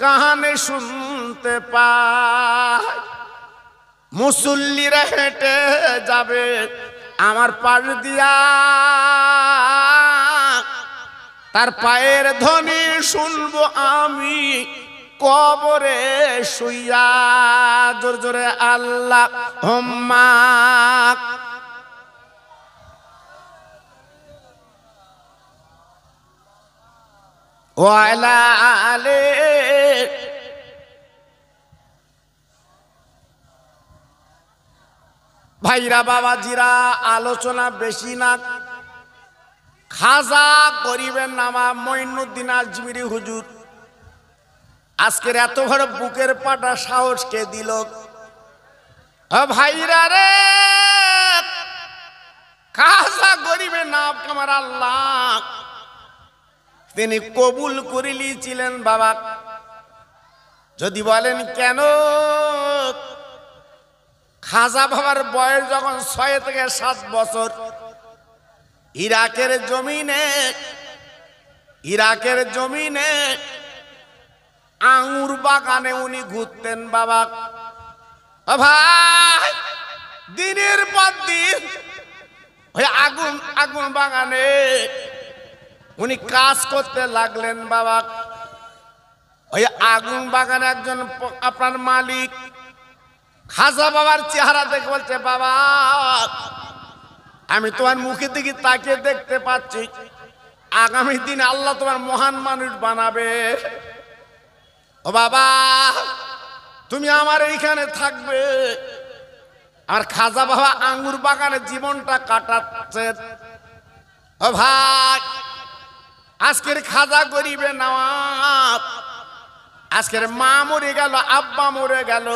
কানে শুনতে পাই। মুসল্লিরা হেঁটে যাবে আমার পাশ দিয়া, তার পায়ের ধ্বনি শুনবো আমি কবরে শুইয়া। জোরে জোরে আল্লাহুম্মা। ওয়া আলা আলি। ভাইরা বাবাজিরা, আলোচনা বেশি না। খাজা গরিবের নামা মঈনুদ্দিন আজমিরি হুজুর আজকের এত বড় বুকের পাটা সাহস কে দিল? ভাইরা রে, খাজা গরিবের নাম আমার আল্লাহ তিনি কবুল করে নিয়েছিলেন বাবা। যদি বলেন কেন, খাজা বাবার বয়স যখন 6 থেকে 7 বছর, ইরাকের জমিনে আঙ্গুর বাগানে উনি ঘুরতেন বাবা। ভাই, দিনের পর দিন ওই আগুন বাগানে উনি কাজ করতে লাগলেন বাবা। ওই আগুন বাগানে একজন আপনার মালিক খাজা বাবার চেহারা দেখে বলছে, বাবা আমি তোমার মুখের দিকে তাকিয়ে দেখতে পাচ্ছি আগামী দিন আল্লাহ তোমার মহান মানুষ বানাবে। ও বাবা, তুমি আমার এইখানে থাকবে। আর খাজা বাবা আঙ্গুর বাগানে জীবনটা কাটাচ্ছে। ও ভাই, আজকের খাজা গরিবে নওয়াব, আজকের মা মরে গেল, আব্বা মরে গেল,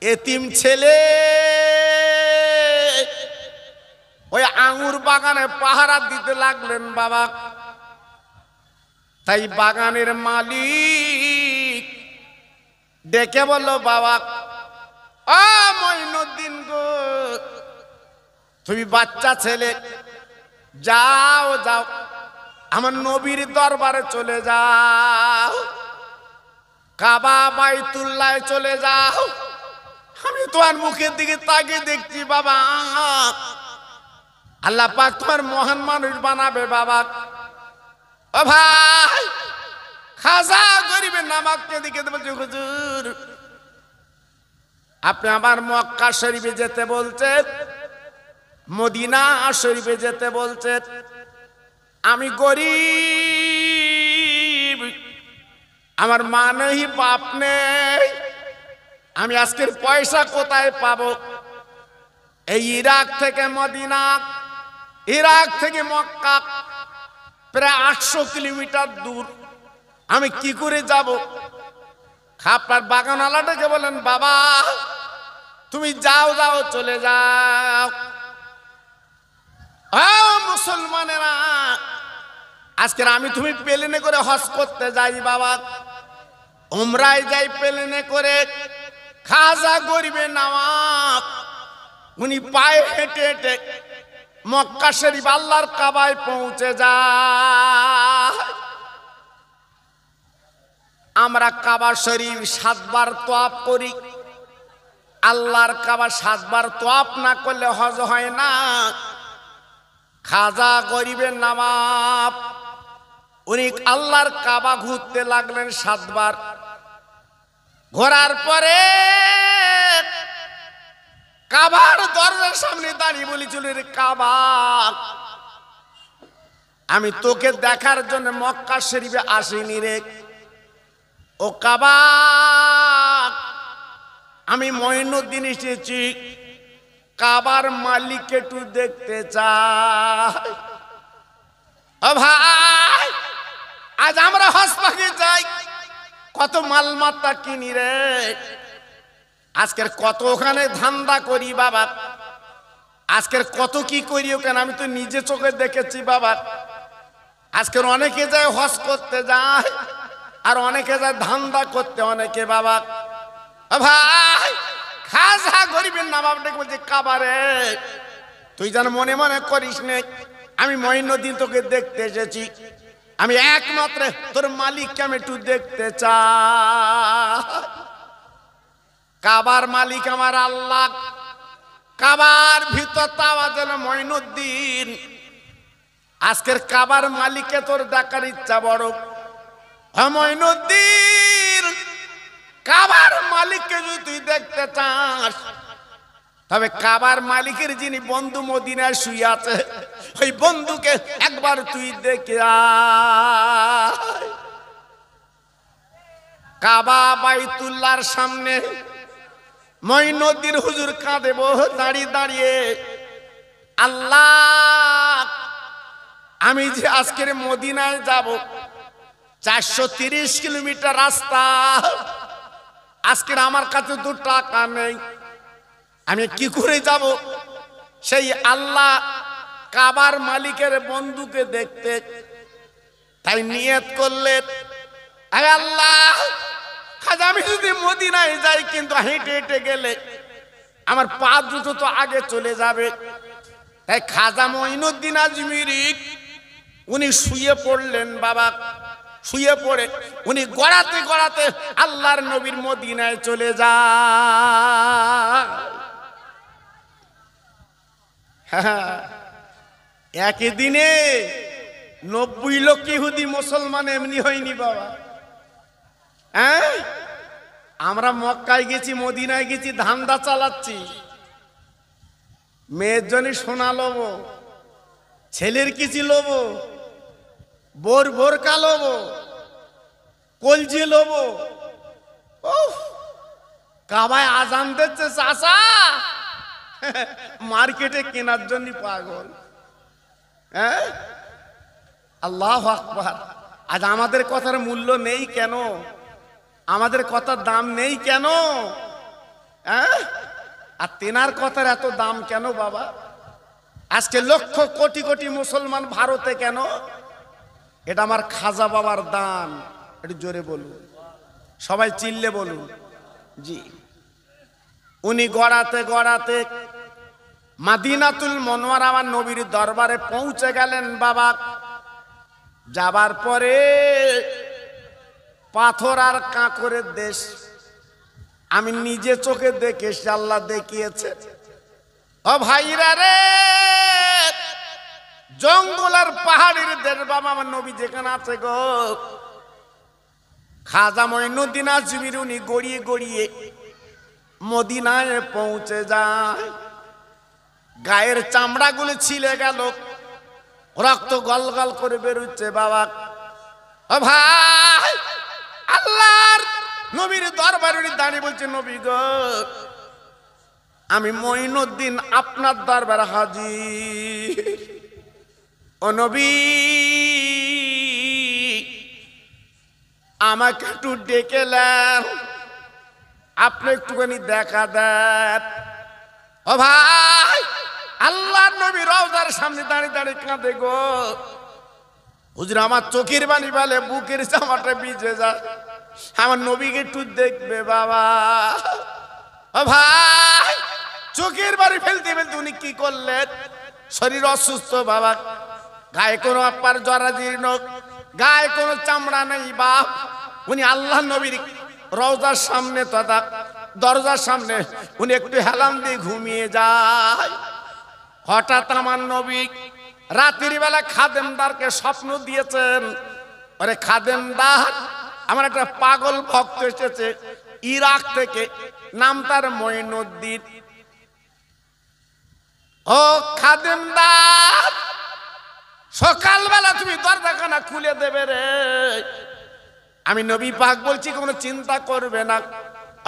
এতিম ছেলে ওই আঙ্গুর বাগানে পাহারা দিতে লাগলেন বাবা। তাই বাগানের মালিক ডেকে বলল, বাবা ও মঈনুদ্দিন গো, তুমি বাচ্চা ছেলে, যাও যাও আমার নবীর দরবারে চলে যাও, কাবা বাইতুল্লাহ চলে যাও। আমি তোমার মুখের দিকে তাকিয়ে দেখছি বাবা, আল্লাহ পাক তোমার মহান মানুষ বানাবে বাবা। ও ভাই, খাজা গরিবের নামাজকে দিকে বলছে, হুজুর আপনি আমার মক্কা শরীফে যেতে বলছেন, মদিনা শরীফে যেতে বলছেন, আমি গরিব, আমার মা নেই, বাপ নেই, আমি আজকের পয়সা কোথায় পাবো? এই ইরাক থেকে মদিনা, ইরাক থেকে মক্কা প্রায় 800 কিলোমিটার দূর, আমি কি করে যাব? আপনার বাগানওয়ালাটাকে বলেন, বাবা তুমি যাও যাও চলে যাও। মুসলমানেরা, আজকের আমি তুমি প্লেনে করে হজ করতে যাই বাবা, উমরায় যাই প্লেনে করে। খাজা গরিবে নওয়াব উনি পায়ে হেঁটে হেঁটে মক্কা শরীফ আল্লাহর কাবায় পৌঁছে যায়। আমরা কাবা শরীফ 7 বার তওয়াফ করি, আল্লাহর কাবা 7 বার তওয়াফ না করলে হজ হয় না। খাজা গরিবের নওয়াব উনি আল্লাহর কাবা ঘুরতে লাগলেন 7 বার। ঘোরার পরে কাবার দরজার সামনে দাঁড়িয়ে বলেছিল, রে কাবা, আমি তোকে দেখার জন্য মক্কা শরীফে আসিনি রে। ও কাবা, আমি মঈনুদ্দিন এসেছি, কাবার মালিক একটু দেখতে চাই। ও ভাই, আজ আমরা হজ পাকে যাই, কত মালমাত্তা কিনি রে, আজকের কত ওখানে ধান্দা করি বাবা, আজকের কত কি করি ওখানে, আমি তো নিজে চোখে দেখেছি বাবা। আজকের অনেকে যায় হজ করতে যায়, আর অনেকে যায় ধান্দা করতে, অনেকে বাবা। ভাই, খাজা গরিবের নাম ডেকে বলছে কাবারে, তুই যেন মনে মনে করিস নে, আমি মঈনুদ্দিন তোকে দেখতে এসেছি, আমি একমাত্র তোর মালিককে আমি একটু দেখতে চাই। কাবার মালিক আমার আল্লাহ, কাবার ভিতর তাওয়া যেন মঈনুদ্দিন, আজকের কাবার মালিককে তোর দেখার ইচ্ছা বড়। মঈনুদ্দিন, কাবার মালিককে যদি তুই দেখতে চাস, তবে কাবার মালিকের যিনি বন্ধু মদিনায় শুয়ে আছে, ওই বন্ধুকে একবার তুই দেখে আয়। কাবা বাইতুল্লাহর সামনে মঈনুদ্দিন হুজুর কাঁদে দাঁড়িয়ে দাঁড়িয়ে, আল্লাহ, আমি যে আজকের মদিনায় যাব, 430 কিলোমিটার রাস্তা, আজকের আমার কাছে তো টাকা নেই, আমি কি করে যাব সেই আল্লাহ কাবার মালিকের বন্ধুকে দেখতে? তাই নিয়ত করলেন, আরে আল্লাহ, আমি যদি মদিনায় যাই, কিন্তু হেঁটে হেঁটে গেলে আমার পা দুটো তো আগে চলে যাবে। তাই খাজা মঈনুদ্দিন আজমিরি উনি শুয়ে পড়লেন বাবা, শুয়ে পড়ে উনি গড়াতে গড়াতে আল্লাহর নবীর মদিনায় চলে যায়। একই দিনে 90 লক্ষ ইহুদি মুসলমান এমনি হয়নি বাবা। হ্যাঁ, আমরা মক্কায় গেছি, মদিনায় গেছি, ধান্দা চালাচ্ছি, মেয়ের জন্য সোনা লব, ছেলের কিছু লব, বোর বোরকা লব, কলজি লব। কাবায় আজান দিচ্ছে চাচা, মার্কেটে কেনার জন্য পাগল। হ্যাঁ, আল্লাহু আকবার। আজ আমাদের কথার মূল্য নেই কেন? আমাদের কথার দাম নেই কেন? হ্যাঁ, আর তেনার কথার এত দাম কেন বাবা? আজকে লক্ষ কোটি কোটি মুসলমান ভারতে কেন? এটা আমার খাজা বাবার দান। একটু জোরে বলুন, সবাই চিল্লে বলুন জি। উনি গড়াতে গড়াতে মাদিনাতুল মুনাওয়ারা আমার নবীর দরবারে পৌঁছে গেলেন বাবা। যাবার পরে পাথর আর কাঁকরের দেশ, আমি নিজে চোখে দেখেছি, আল্লাহ দেখিয়েছে। ও ভাইরা রে, জঙ্গল আর পাহাড়ের দেশ বাবা, আমার নবী যেখানে আছে গো। খাজা মঈনুদ্দিন আজমিরি উনি গড়িয়ে গড়িয়ে মদিনায় পৌঁছে যায়। গায়ের চামড়াগুলো ছিলে গেল, রক্ত গল গল করে বেরোচ্ছে বাবা। ও ভাই, আল্লাহর নবীর দরবারে দাঁড়িয়ে বলছে, নবী গো, আমি মঈনুদ্দিন আপনার দরবারে হাজির। ও নবী, আমাকে একটু ডেকেলেন, আপনি একটুখানি দেখা দেন। ও ভাই, আল্লাহর নবী রওজার সামনে দাঁড়িয়ে দাঁড়িয়ে কাঁদে গো। হুজুর, আমার চোখের বাণী বলে বুকের জামাটা ভিজে যায়, আমার নবীকে একটু দেখবে বাবা। ও ভাই, চোখের বাড়ি ফেলতে ফেলতে উনি কি করলেন? শরীর অসুস্থ বাবা, গায়ে কোনো আপার জরাজীর্ণ, গায়ে কোনো চামড়া নেই বাপ। উনি আল্লাহ নবীর রওজার সামনে তথা দরজার সামনে উনি একটু হেলান দিয়ে ঘুমিয়ে যায়। হঠাৎ আমার নবী রাতের বেলা খাদেমদারকে স্বপ্ন দিয়েছেন, আরে খাদেমদার, আমার একটা পাগল ভক্ত এসেছে ইরাক থেকে, নাম তার মঈনুদ্দিন। ও খাদেমদার, সকালবেলা তুমি দরজাখানা খুলে দেবে রে। আমি নবী পাক বলছি, কোনো চিন্তা করবে না,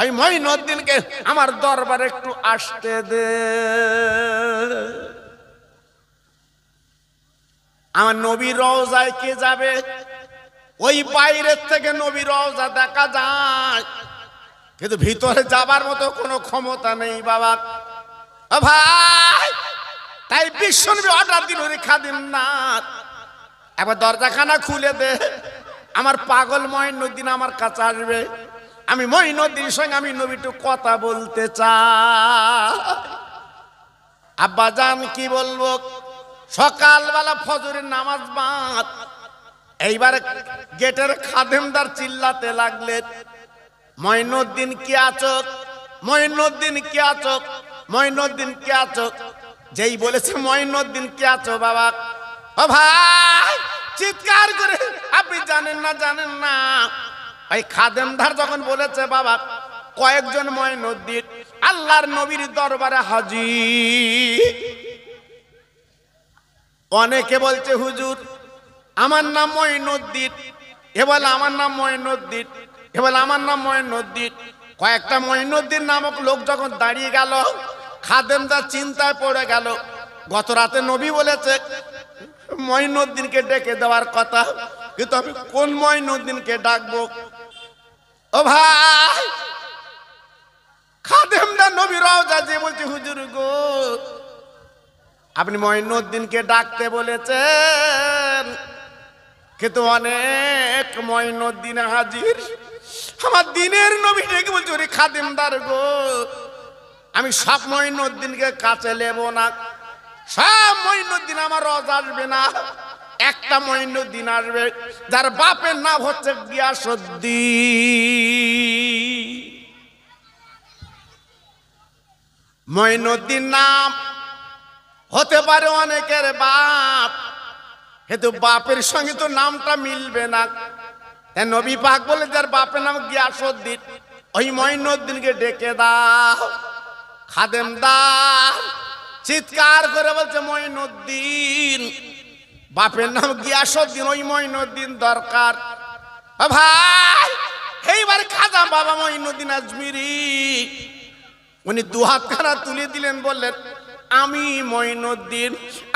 ওই মঈনুদ্দিনকে আমার দরবারে একটু আসতে দে। আমার নবীর রওজায় কে যাবে? ওই বাইরের থেকে নবীর রওজা দেখা যায়, কিন্তু ভিতরে যাবার মতো কোনো ক্ষমতা নেই বাবা। ও ভাই, তাই বিশ্বনবী অর্ডার দিল রে খাদিম না, একবার দরজাখানা খুলে দে, আমার পাগল মঈনুদ্দিন আমার কাছে আসবে, আমি মঈনুদ্দিনের সঙ্গে আমি নবী একটু কথা বলতে চাই। আব্বা জান কি বলবো, সকালবেলা ফজরের নামাজ বাদ, এইবার গেটের খাদেমদার চিল্লাতে লাগলেন, মঈনুদ্দিন কি আছো, মঈনুদ্দিন কি আছো, মঈনুদ্দিন কি আছো। যেই বলেছে মঈনুদ্দিন কি আছো বাবা, ও ভাই চিৎকার করে, আপনি জানেন না জানেন না, ওই খাদেমদার যখন বলেছে বাবা কয়েকজন মঈনুদ্দিন আল্লাহর নবীর দরবারে হাজির। অনেকে বলছে হুজুর আমার নাম মঈনুদ্দিন, এ বলে আমার নাম মঈনুদ্দিন, এ বলে আমার নাম মঈনুদ্দিন। কয়েকটা মঈনুদ্দিন নামক লোক যখন দাঁড়িয়ে গেল, খাদেমদার চিন্তায় পড়ে গেল, গত রাতে নবী বলেছে মঈনুদ্দিনকে ডেকে দেওয়ার কথা, কিন্তু আমি কোন মঈনুদ্দিনকে ডাকবো। ও ভাই, খাদেমদার নবী রওজা যে বলছে হুজুর গো আপনি মঈনুদ্দিনকে ডাকতে বলেছেন, কিন্তু অনেক মঈনুদ্দিন হাজির। আমার দিনের নবী ডেকে বলছে ওরে খাদেমদার গো, আমি সব মঈনুদ্দিনকে কাছে নেব না, সব মঈনুদ্দিন আমার রওজা আসবে না, একটা মঈনুদ্দিন আসবে যার বাপের নাম হচ্ছে গিয়াসউদ্দিন। মঈনুদ্দিন নাম হতে পারে অনেকের বাপ, কিন্তু বাপের সঙ্গে তো নামটা মিলবে না। নবী পাক বলে যার বাপের নাম গিয়াসউদ্দিন, ওই মঈনুদ্দিনকে ডেকে দাও। খাদেমদার চিৎকার করে বলছে মঈনুদ্দিন, বাপের নাম গিয়াসউদ্দিন, ওই মঈনুদ্দিন দরকার। ভাই এইবার খাজা বাবা মঈনুদ্দিন আজমিরি উনি দুহাত খানা তুলে দিলেন, বললেন আমি মঈনুদ্দিন,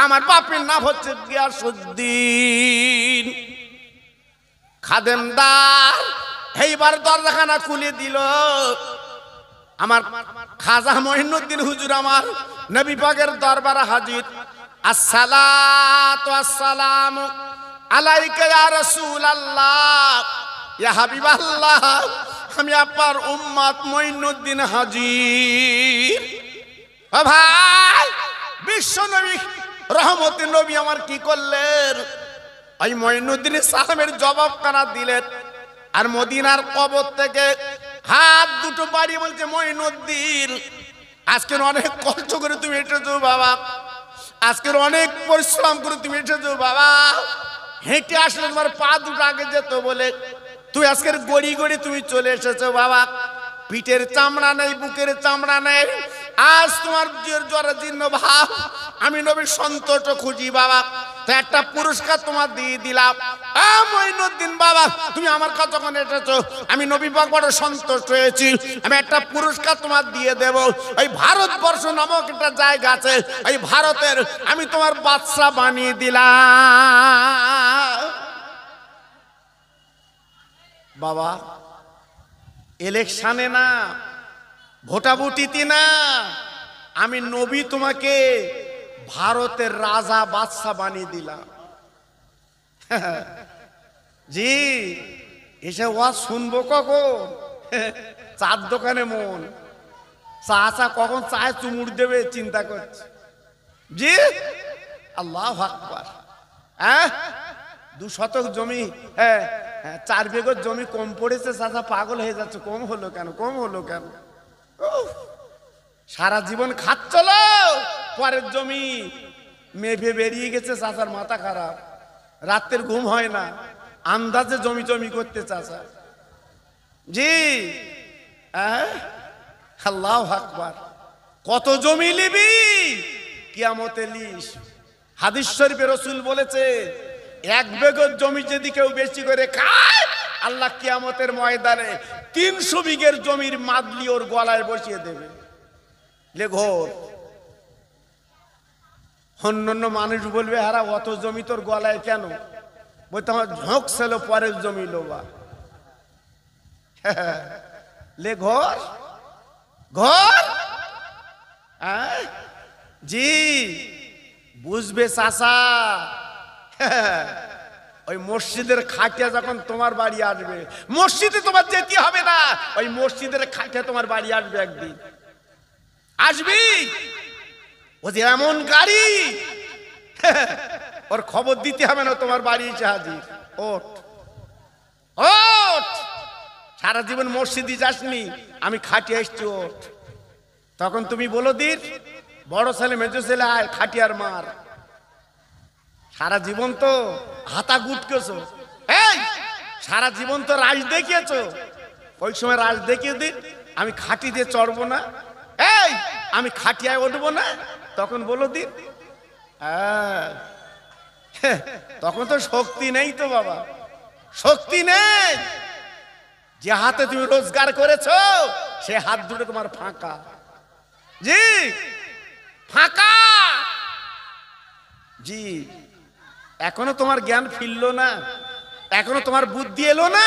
আমার বাপের নাম হচ্ছে গিয়াসউদ্দিন। খাদেমদার এইবার দরজাখানা খুলে দিল, আমার খাজা মঈনুদ্দিন হুজুর আমার নবী পাকের দরবারে হাজির। আসসালাতু আসসালামু আলাইকা ইয়া রাসূলুল্লাহ, ইয়া হাবিবাল্লাহ, আমি আপনার উম্মত মঈনুদ্দিন হাজির। ও ভাই, বিশ্ব নবী রহমতের নবী আমার কি করলেন, ওই মঈনুদ্দিনের সালামের জবাব কানা দিলেন, আর মদিনার কবর থেকে হাত দুটো বাড়িয়ে বলছে মঈনুদ্দিন আজকের অনেক কষ্ট করে তুমি এসেছো বাবা, আজকের অনেক পরিশ্রম করে তুমি এসেছো বাবা, হেঁটে আসলে তোমার পা দুটো আগে যেত বলে তুই আজকের গড়ি গড়ি তুমি চলে এসেছো বাবা, পিঠের চামড়া নেই, বুকের চামড়া নেই, আজ তোমার জ্বরে জীর্ণ ভাব, আমি নবীর সন্তোষ খুঁজি বাবা, তো একটা পুরস্কার তোমার দিয়ে দিলাম। মঈনুদ্দিন বাবা তুমি আমার কাছে যখন এসেছো আমি নবী পাক বড় সন্তুষ্ট হয়েছি, আমি একটা পুরস্কার তোমার দিয়ে দেব। ওই ভারতবর্ষ নামক একটা জায়গা আছে, ওই ভারতের আমি তোমার বাদশা বানিয়ে দিলাম। বাবা ইলেকশনে না, ভোটাভুটিতে না, আমি নবী তোমাকে ভারতের রাজা বাদশা বানিয়ে দিলাম। জি এসে ওয়াজ শুনবো কখন, চার দোকানে মন, চা কখন চায় চুমুর দেবে চিন্তা করছে। জি আল্লাহু আকবার। 2 শতক জমি, 4 বিঘা জমি কম পড়েছে, চাচা পাগল হয়ে যাচ্ছে, কম হলো কেন, কম হলো কেন, সারা জীবন খাচ্ছিল, পরের জমি মেঘে বেরিয়ে গেছে, চাচার মাথা খারাপ, রাতের ঘুম হয় না, আন্দাজে জমি জমি করতে চাচা। জি আল্লাহু আকবার। কত জমি নিবি কিয়ামতে লিস। হাদিস শরীফে রাসূল বলেছে 1 বিঘা জমি যদি কেউ বেশি করে খায় আল্লাহ কিয়ামতের ময়দানে 300 বিঘের জমির মাদলি ওর গলায় বসিয়ে দেবে। লে ঘোর। অন্যান্য মানুষ বলবে হারা অত জমি তোর গলায় কেন? বলতে আমার ঝোঁক ছিল পরের জমি লোবা। লে ঘর ঘর। জি বুঝবে চাচা, ওই মসজিদের খাটিয়া যখন তোমার বাড়ি আসবে, মসজিদে তোমার যেতে হবে না, ওই মসজিদের খাটিয়া তোমার বাড়ি আসবে একদিন। আসবি ও যে এমন গাড়ি, ওর খবর দিতে হবে না, তোমার বাড়ি এসে হাজির। ওঠ ওঠ, সারা জীবন মসজিদে যাসনি, আমি খাটিয়া এসছি, ওঠ। তখন তুমি বলো দির বড় ছেলে মেজো ছেলে আয় খাটিয়ার মার। সারা জীবন তো হাতা গুটকেছো, এই সারা জীবন তো রাজ দেখিয়েছো, ওই সময় রাজ দেখিয়ে দিন আমি খাটি দিয়ে চড়বো না, এই আমি খাটিয়ায় উঠবো না, তখন বলো দিন। তখন তো শক্তি নেই তো বাবা, শক্তি নেই। যে হাতে তুমি রোজগার করেছো সে হাত দুটো তোমার ফাঁকা। জি ফাঁকা। জি এখনো তোমার জ্ঞান ফিরলো না, এখনো তোমার বুদ্ধি এলো না।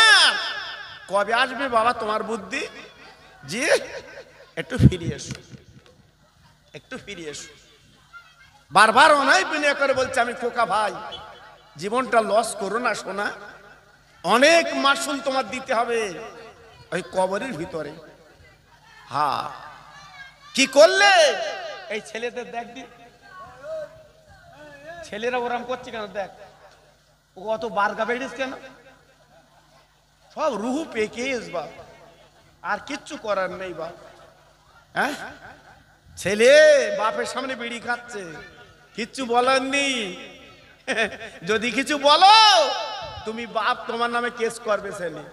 কবে আসবে বাবা তোমার বুদ্ধি? জি একটু ফিরে এসো, একটু ফিরে এসো। বারবার অনাই বিনয় করে বলছে আমি খোকা ভাই, জীবনটা লস করো না সোনা, অনেক মাসুল তোমার দিতে হবে ওই কবরের ভিতরে। হ্যাঁ কি করলে? এই ছেলেদের দেখ দিন, ছেলেরা ওরাম করছে কেন? দেখ ও অত বার্গা বেড়িস কেন? সব রুহু পেকেস বা, আর কিচ্ছু করার নেই বা। হ্যাঁ ছেলে বাপের সামনে বিড়ি খাচ্ছে, কিচ্ছু বলার নেই। যদি কিছু বলো তুমি বাপ তোমার নামে কেস করবে। ছেলে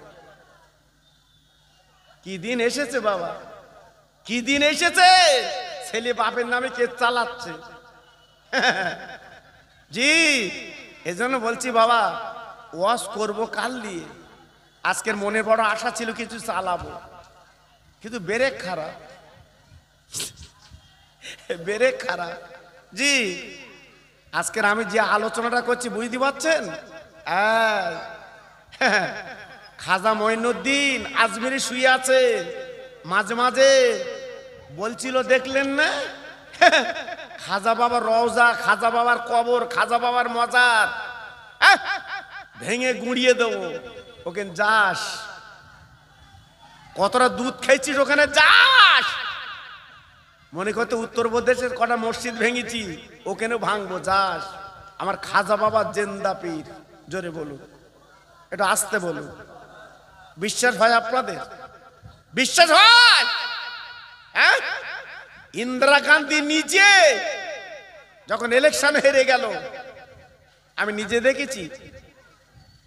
কি দিন এসেছে বাবা, কি দিন এসেছে, ছেলে বাপের নামে কেস চালাচ্ছে। জি এজন্য বলছি বাবা ওয়াজ করবো কাল দিয়ে। আজকের মনে বড় আশা ছিল কিছু চালাবো, কিন্তু ব্রেক খারাপ, ব্রেক খারাপ। জি আজকের আমি যে আলোচনাটা করছি বুঝতে পারছেন? খাজা মঈনুদ্দিন আজমিরি শুয়ে আছে, মাঝে মাঝে বলছিল দেখলেন না, খাজা বাবার রওজা, খাজা বাবার কবর, খাজা বাবার মজার ভেঙে গুঁড়িয়ে দেবো, ওখানে যাস। কতটা দুধ খাইছিস ওখানে যাস। মনে করতে উত্তরপ্রদেশের কটা মসজিদ ভেঙেছি, ওখানেও ভাঙবো, যাস। আমার খাজা বাবা জেন্দা পীর। জোরে বলুন, এটা আসতে বলুন। বিশ্বাস হয় আপনাদের? বিশ্বাস হয়? হ্যাঁ ইন্দিরা গান্ধী নিজে যখন ইলেকশন হেরে গেল, আমি নিজে দেখেছি।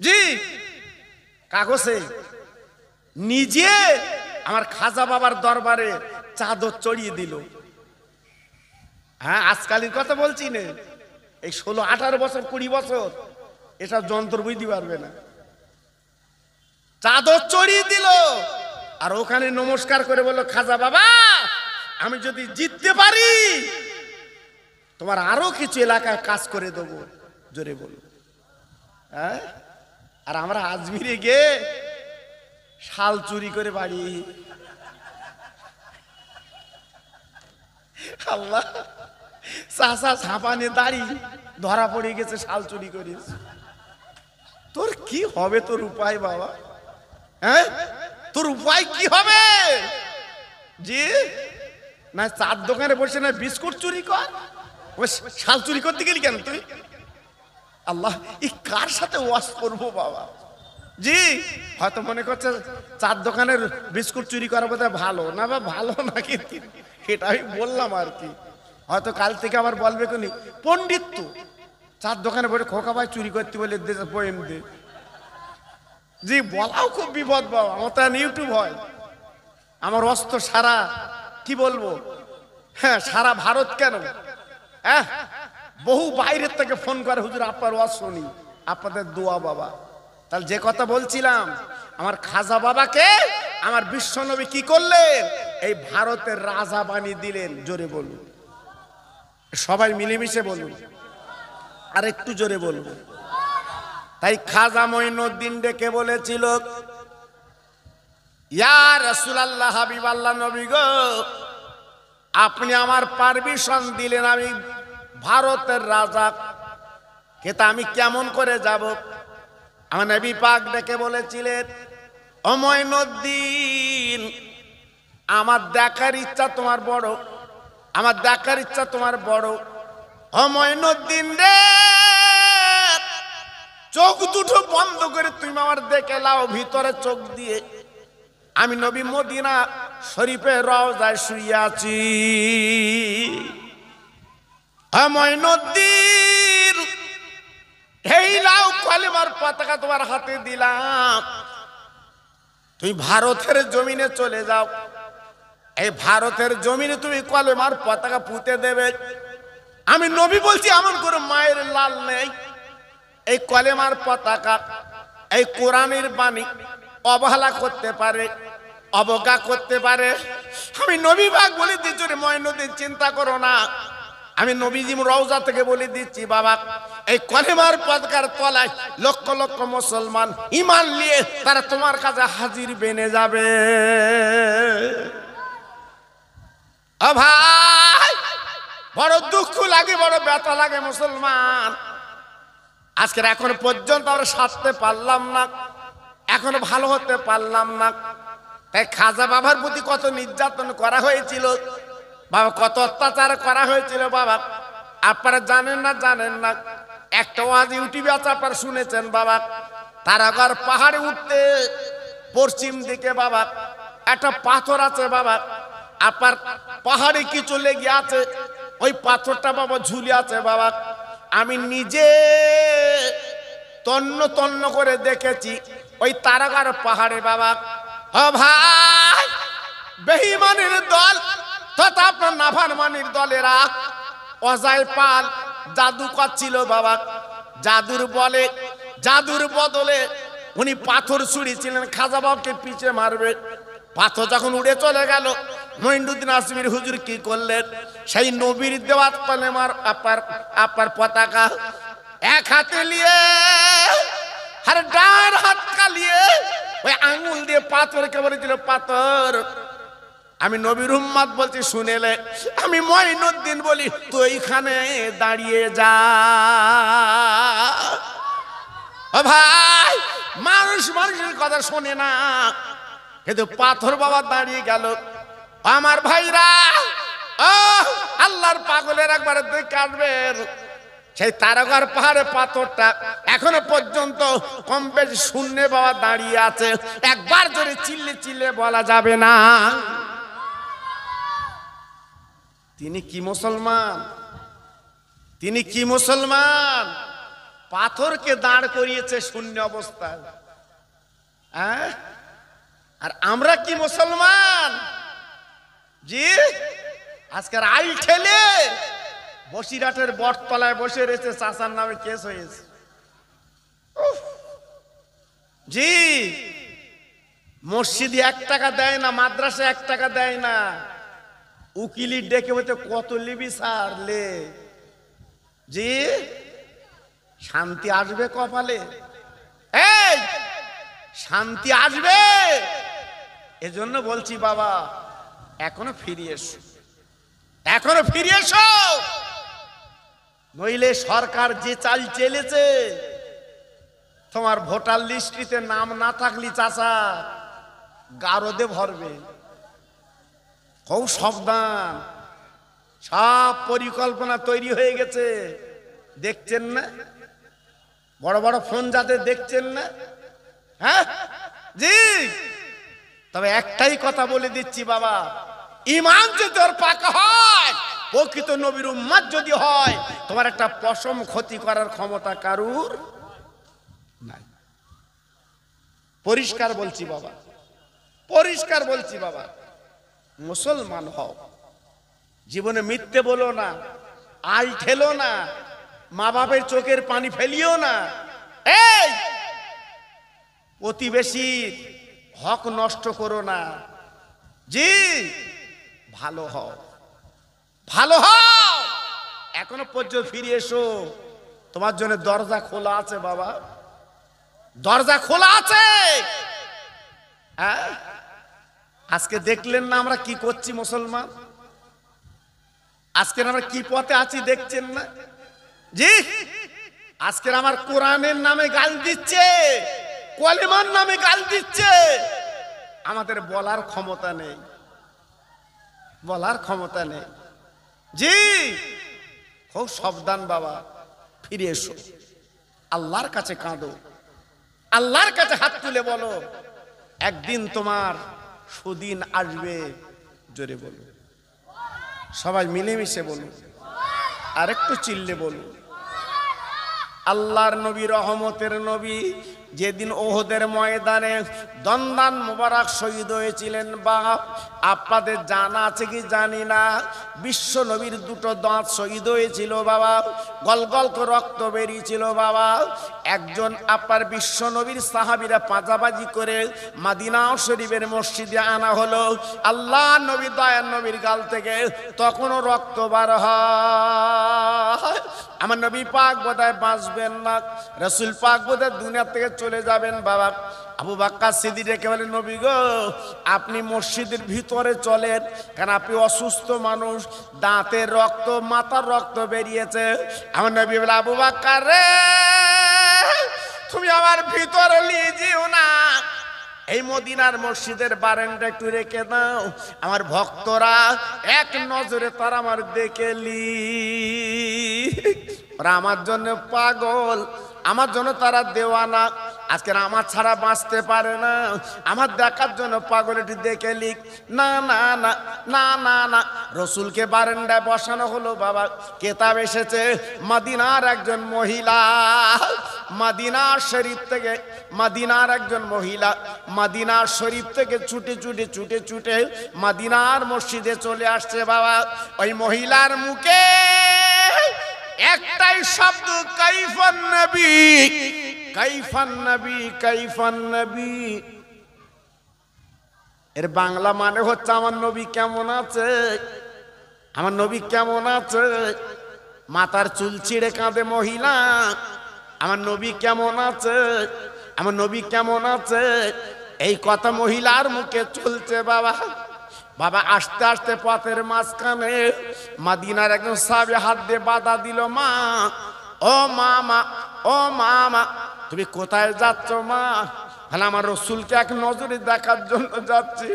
জি কাগজে নিজে আমার খাজা বাবার দরবারে চাদর চড়িয়ে দিল। হ্যাঁ আজকালের কথা বলছি না, এই 16-18 বছর 20 বছর এসব যন্ত্র বুঝতে পারবে না। চাদর চড়িয়ে দিল আর ওখানে নমস্কার করে বলল খাজা বাবা আমি যদি জিততে পারি তোমার আরো কিছু এলাকায় কাজ করে দেবো। জোরে বলো। হ্যাঁ আর আমরা আজমিরে গিয়ে শাল চুরি করে বাড়ি। আল্লাহ চাষা ছাপানে দাড়ি ধরা পড়ে গেছে, শাল চুরি করিস। তোর কি হবে? তোর উপায় বাবা? হ্যাঁ তোর উপায় কি হবে? জি না চার দোকানে বসে না বিস্কুট চুরি কর, ওই শাল চুরি করতে গেলি কেন তুই? আল্লাহ এই কার সাথে ওয়াজ করবো বাবা? জি হয়তো মনে করছে চার দোকানের বিস্কুট চুরি করা বোধহয় ভালো না, বা ভালো না, কিন্তু এটা আমি বললাম আর কি। হয়তো কাল থেকে আবার বলবে কোনি পণ্ডিত চার দোকানে বসে খোকা ভাই চুরি করতে বলে পোয়েম দে। জি বলাও খুব বিপদ বাবা, আমার তো ইউটিউব হয়, আমার অস্ত্র সারা কি বলবো, হ্যাঁ সারা ভারত কেন, হ্যাঁ বহু বাইরের থেকে ফোন করে হুজুর আপনার ওয়াজ শুনি, আপনাদের দোয়া বাবা। তাহলে যে কথা বলছিলাম, আমার খাজা বাবাকে আমার বিশ্বনবী কি করলেন? এই ভারতের রাজা বানিয়ে দিলেন। জোরে বলুন, সবাই মিলেমিশে বলুন, আর একটু জোরে বলুন। তাই খাজা মঈনুদ্দিন ডেকে বলেছিল, ইয়া রাসূলুল্লাহ, হাবিবাল্লাহ, নবী গো, আপনি আমার পারমিশন দিলেন, আমি ভারতের রাজা, কিন্তু আমি কেমন করে যাব? আমার নবী পাক ডেকে বলেছিলেন, ও মঈনুদ্দিন, আমার দেখার ইচ্ছা তোমার বড়, আমার দেখার ইচ্ছা তোমার বড়। ও মঈনুদ্দিন রে, চোখ দুটো বন্ধ করে তুমি আমার দেখে লাও, ভিতরে চোখ দিয়ে আমি নবী মদিনা শরীফের রওজায় শুয়ে আছি। ও মঈনুদ্দিন, এই লাও কলেমার পতাকা তোমার হাতে দিলাম, তুমি ভারতের জমিনে চলে যাও, এই ভারতের জমিনে তুমি কলেমার পতাকা পুঁতে দেবে। আমি নবী বলছি, এমন করে মায়ের লাল নেই। এই কলেমার পতাকা, এই কোরআনের বাণী অবহেলা করতে পারে, অবজ্ঞা করতে পারে। আমি নবী পাক বলে দিচ্ছি, রে মঈনুদ্দিন, চিন্তা করো না, আমি নবীজি রওজা থেকে বলে দিচ্ছি, বাবা, এই কলেমার পতাকার তলায় লক্ষ লক্ষ মুসলমান ঈমান নিয়ে তারা তোমার কাছে হাজির বেনে যাবে। ও ভাই, বড় দুঃখ লাগে, বড় ব্যথা লাগে মুসলমান। আজকের এখন পর্যন্ত আমরা সারতে পারলাম না, এখনো ভালো হতে পারলাম না। তাই খাজা বাবার প্রতি কত নির্যাতন করা হয়েছিল বাবা, কত অত্যাচার করা হয়েছিল বাবা, আপনারা জানেন না, জানেন না। একটা ওয়াজ ইউটিউবে আছে, আপনারা শুনেছেন বাবা, তারাগড় পাহাড়ে উঠতে পশ্চিম দিকে বাবা একটা পাথর আছে বাবা, আপনার পাহাড়ে কিছু লেগে আছে, ওই পাথরটা বাবা ঝুলে আছে বাবা। আমি নিজে তন্ন তন্ন করে দেখেছি ওই তারাগড় পাহাড়ে বাবা। ও ভাই, বেঈমানের দল তথা আপনার নাফরমানির দলেরা অজয় পাল জাদু করছিল বাবা। জাদুর বলে, জাদুর বদলে উনি পাথর ছুঁড়েছিলেন, খাজা বাবাকে পিছে মারবে। পাথর যখন উড়ে চলে গেল, মঈনুদ্দিন আজমির হুজুর কি করলেন? সেই নবীর দেওয়া কলেমার আপনার পতাকা এক হাতে নিয়ে আর ডান হাত কালিয়ে ওই আঙ্গুল দিয়ে পাথরকে বলেছিল, পাথর, আমি নবীর উম্মত বলছি শুনেলে, আমি মঈনুদ্দিন বলি, তুই এখানে দাঁড়িয়ে যা। ও ভাই, মানুষ মানুষের কথা শোনে না, কিন্তু পাথর বাবা দাঁড়িয়ে গেল। আমার ভাইরা, ও আল্লাহর পাগলের একবারে দেখে আসবেন, সেই তারাগড় পাহাড়ে পাথরটা এখনো পর্যন্ত কম বেশি শূন্যে বাবা দাঁড়িয়ে আছে। একবার জোরে চিল্লে চিল্লে বলা যাবে না, তিনি কি মুসলমান? তিনি কি মুসলমান? পাথরকে দাঁড় করিয়েছে শূন্য অবস্থায়। আর আমরা কি মুসলমান? জি, আজকের আইল ঠেলে বসিরহাটের বটতলায় বসে রয়েছে, চাচার নামে কেস হয়েছে। জি, মসজিদে 1 টাকা দেয় না, মাদ্রাসা 1 টাকা দেয় না, উকিলি ডেকে বলতে কত লিবি স্যার লে। জি, শান্তি আসবে কপালে? এই শান্তি আসবে? এজন্য বলছি বাবা, এখনো ফিরে এসো, এখনো ফিরে এসো, নইলে সরকার যে চাল চেলেছে, তোমার ভোটার লিস্টটিতে নাম না থাকলে চাচা গারদে ভরবে। খুব সাবধান, সব পরিকল্পনা তৈরি হয়ে গেছে, দেখছেন না? বড় বড় ফোন যাতে দেখছেন না? হ্যাঁ জি, তবে একটাই কথা বলে দিচ্ছি বাবা, ঈমান যদি তোর পাকা হয়, প্রকৃত নবীর উম্মত যদি হয়, তোমার একটা পশম ক্ষতি করার ক্ষমতা কারুর নাই। পরিষ্কার বলছি বাবা, পরিষ্কার বলছি বাবা, মুসলমান হও, জীবনে মিথ্যে বলো না, আল ঠেলো না, মা বাপের চোখের পানি ফেলিও না। এই প্রতিবেশীর হক নষ্ট করো না। জি, ভালো হও, ভালো হও। এখনো পর্যন্ত ফিরে এসো, তোমার জন্য দরজা খোলা আছে বাবা, দরজা খোলা আছে। হ্যাঁ, আজকে দেখলেন না আমরা কি করছি মুসলমান, আজকে আমরা কি পথে আছি দেখছেন না? জি, আজকে আমার কোরআনের নামে গাল দিচ্ছে, কলেমার নামে গাল দিচ্ছে, আমাদের বলার ক্ষমতা নেই, বলার ক্ষমতা নেই। জি, খুব সাবধান বাবা, ফিরে এসো, আল্লাহর কাছে কাঁদো, আল্লাহর কাছে হাত তুলে বলো, একদিন তোমার সুদিন আসবে। জোরে বলো, সবাই মিলেমিশে বলুন, আর একটু চিল্লে বলুন। আল্লাহর নবী, রহমতের নবী, যেদিন ওহদের ময়দানে দন্দান মুবারক শহীদ হয়েছিলেন, বাপ আপনাদের জানা আছে কি জানি না, বিশ্ব নবীর দুটো দাঁত শহীদ হয়েছিল বাবা, গল গল করে রক্ত বেরিয়েছিল বাবা। একজন আপনার বিশ্ব নবীর সাহাবীরা পাঁচাবাজি করে মদিনা শরীফের মসজিদে আনা হলো। আল্লাহ নবী দয়ার নবীর গাল থেকে তখনও রক্ত বার হয়। আমার নবী পাক বোধহয় বাঁচবেন না, রাসূল পাক বোধহয় দুনিয়া থেকে চলে যাবেন বাবা। আবু বকর সিদ্দিক ডেকে বলেন, নবী গো, আপনি মসজিদের ভিতরে চলেন, কারণ আপনি অসুস্থ মানুষ, দাঁতের রক্ত, মাথার রক্ত বেরিয়েছে। আমার নবী বলে, আবু বকর রে, তুমি আমার ভিতরে নিয়ে যেও না, এই মদিনার মসজিদের বারান্দা একটু রেখে দাও, আমার ভক্তরা এক নজরে তারা আমার দেখেলি, ওরা আমার জন্য পাগল, আমার জন্য তারা দেওয়ানা, আজকে আমার ছাড়া বাঁচতে পারে না, আমার দেখার জন্য পাগল, একটু দেখে লিখ। না না না না না না, রসুলকে বারান্দায় বসানো হলো বাবা। কেতাব এসেছে, মদিনার একজন মহিলা, মদিনার শরীফ থেকে, মদিনার একজন মহিলা মদিনার শরীফ থেকে ছুটে ছুটে ছুটে ছুটে মদিনার মসজিদে চলে আসছে বাবা। ওই মহিলার মুখে একটাই শব্দ, কাইফান নবী, কাইফান নবী, কাইফান নবী। এর বাংলা মানে হচ্ছে, আমার নবী কেমন আছে, আমার নবী কেমন আছে। মাথার চুল ছিঁড়ে কাঁদে মহিলা, আমার নবী কেমন আছে, আমার নবী কেমন আছে। এই কথা মহিলার মুখে চলছে বাবা। বাবা আস্তে আস্তে পথের মাঝখানে মদিনার একজন সাহাবী হাত দিয়ে বাধা দিল, মা, ও মামা, ও মামা, তুমি কোথায় যাচ্ছ মা? তাহলে আমার রসুলকে এক নজরে দেখার জন্য যাচ্ছি।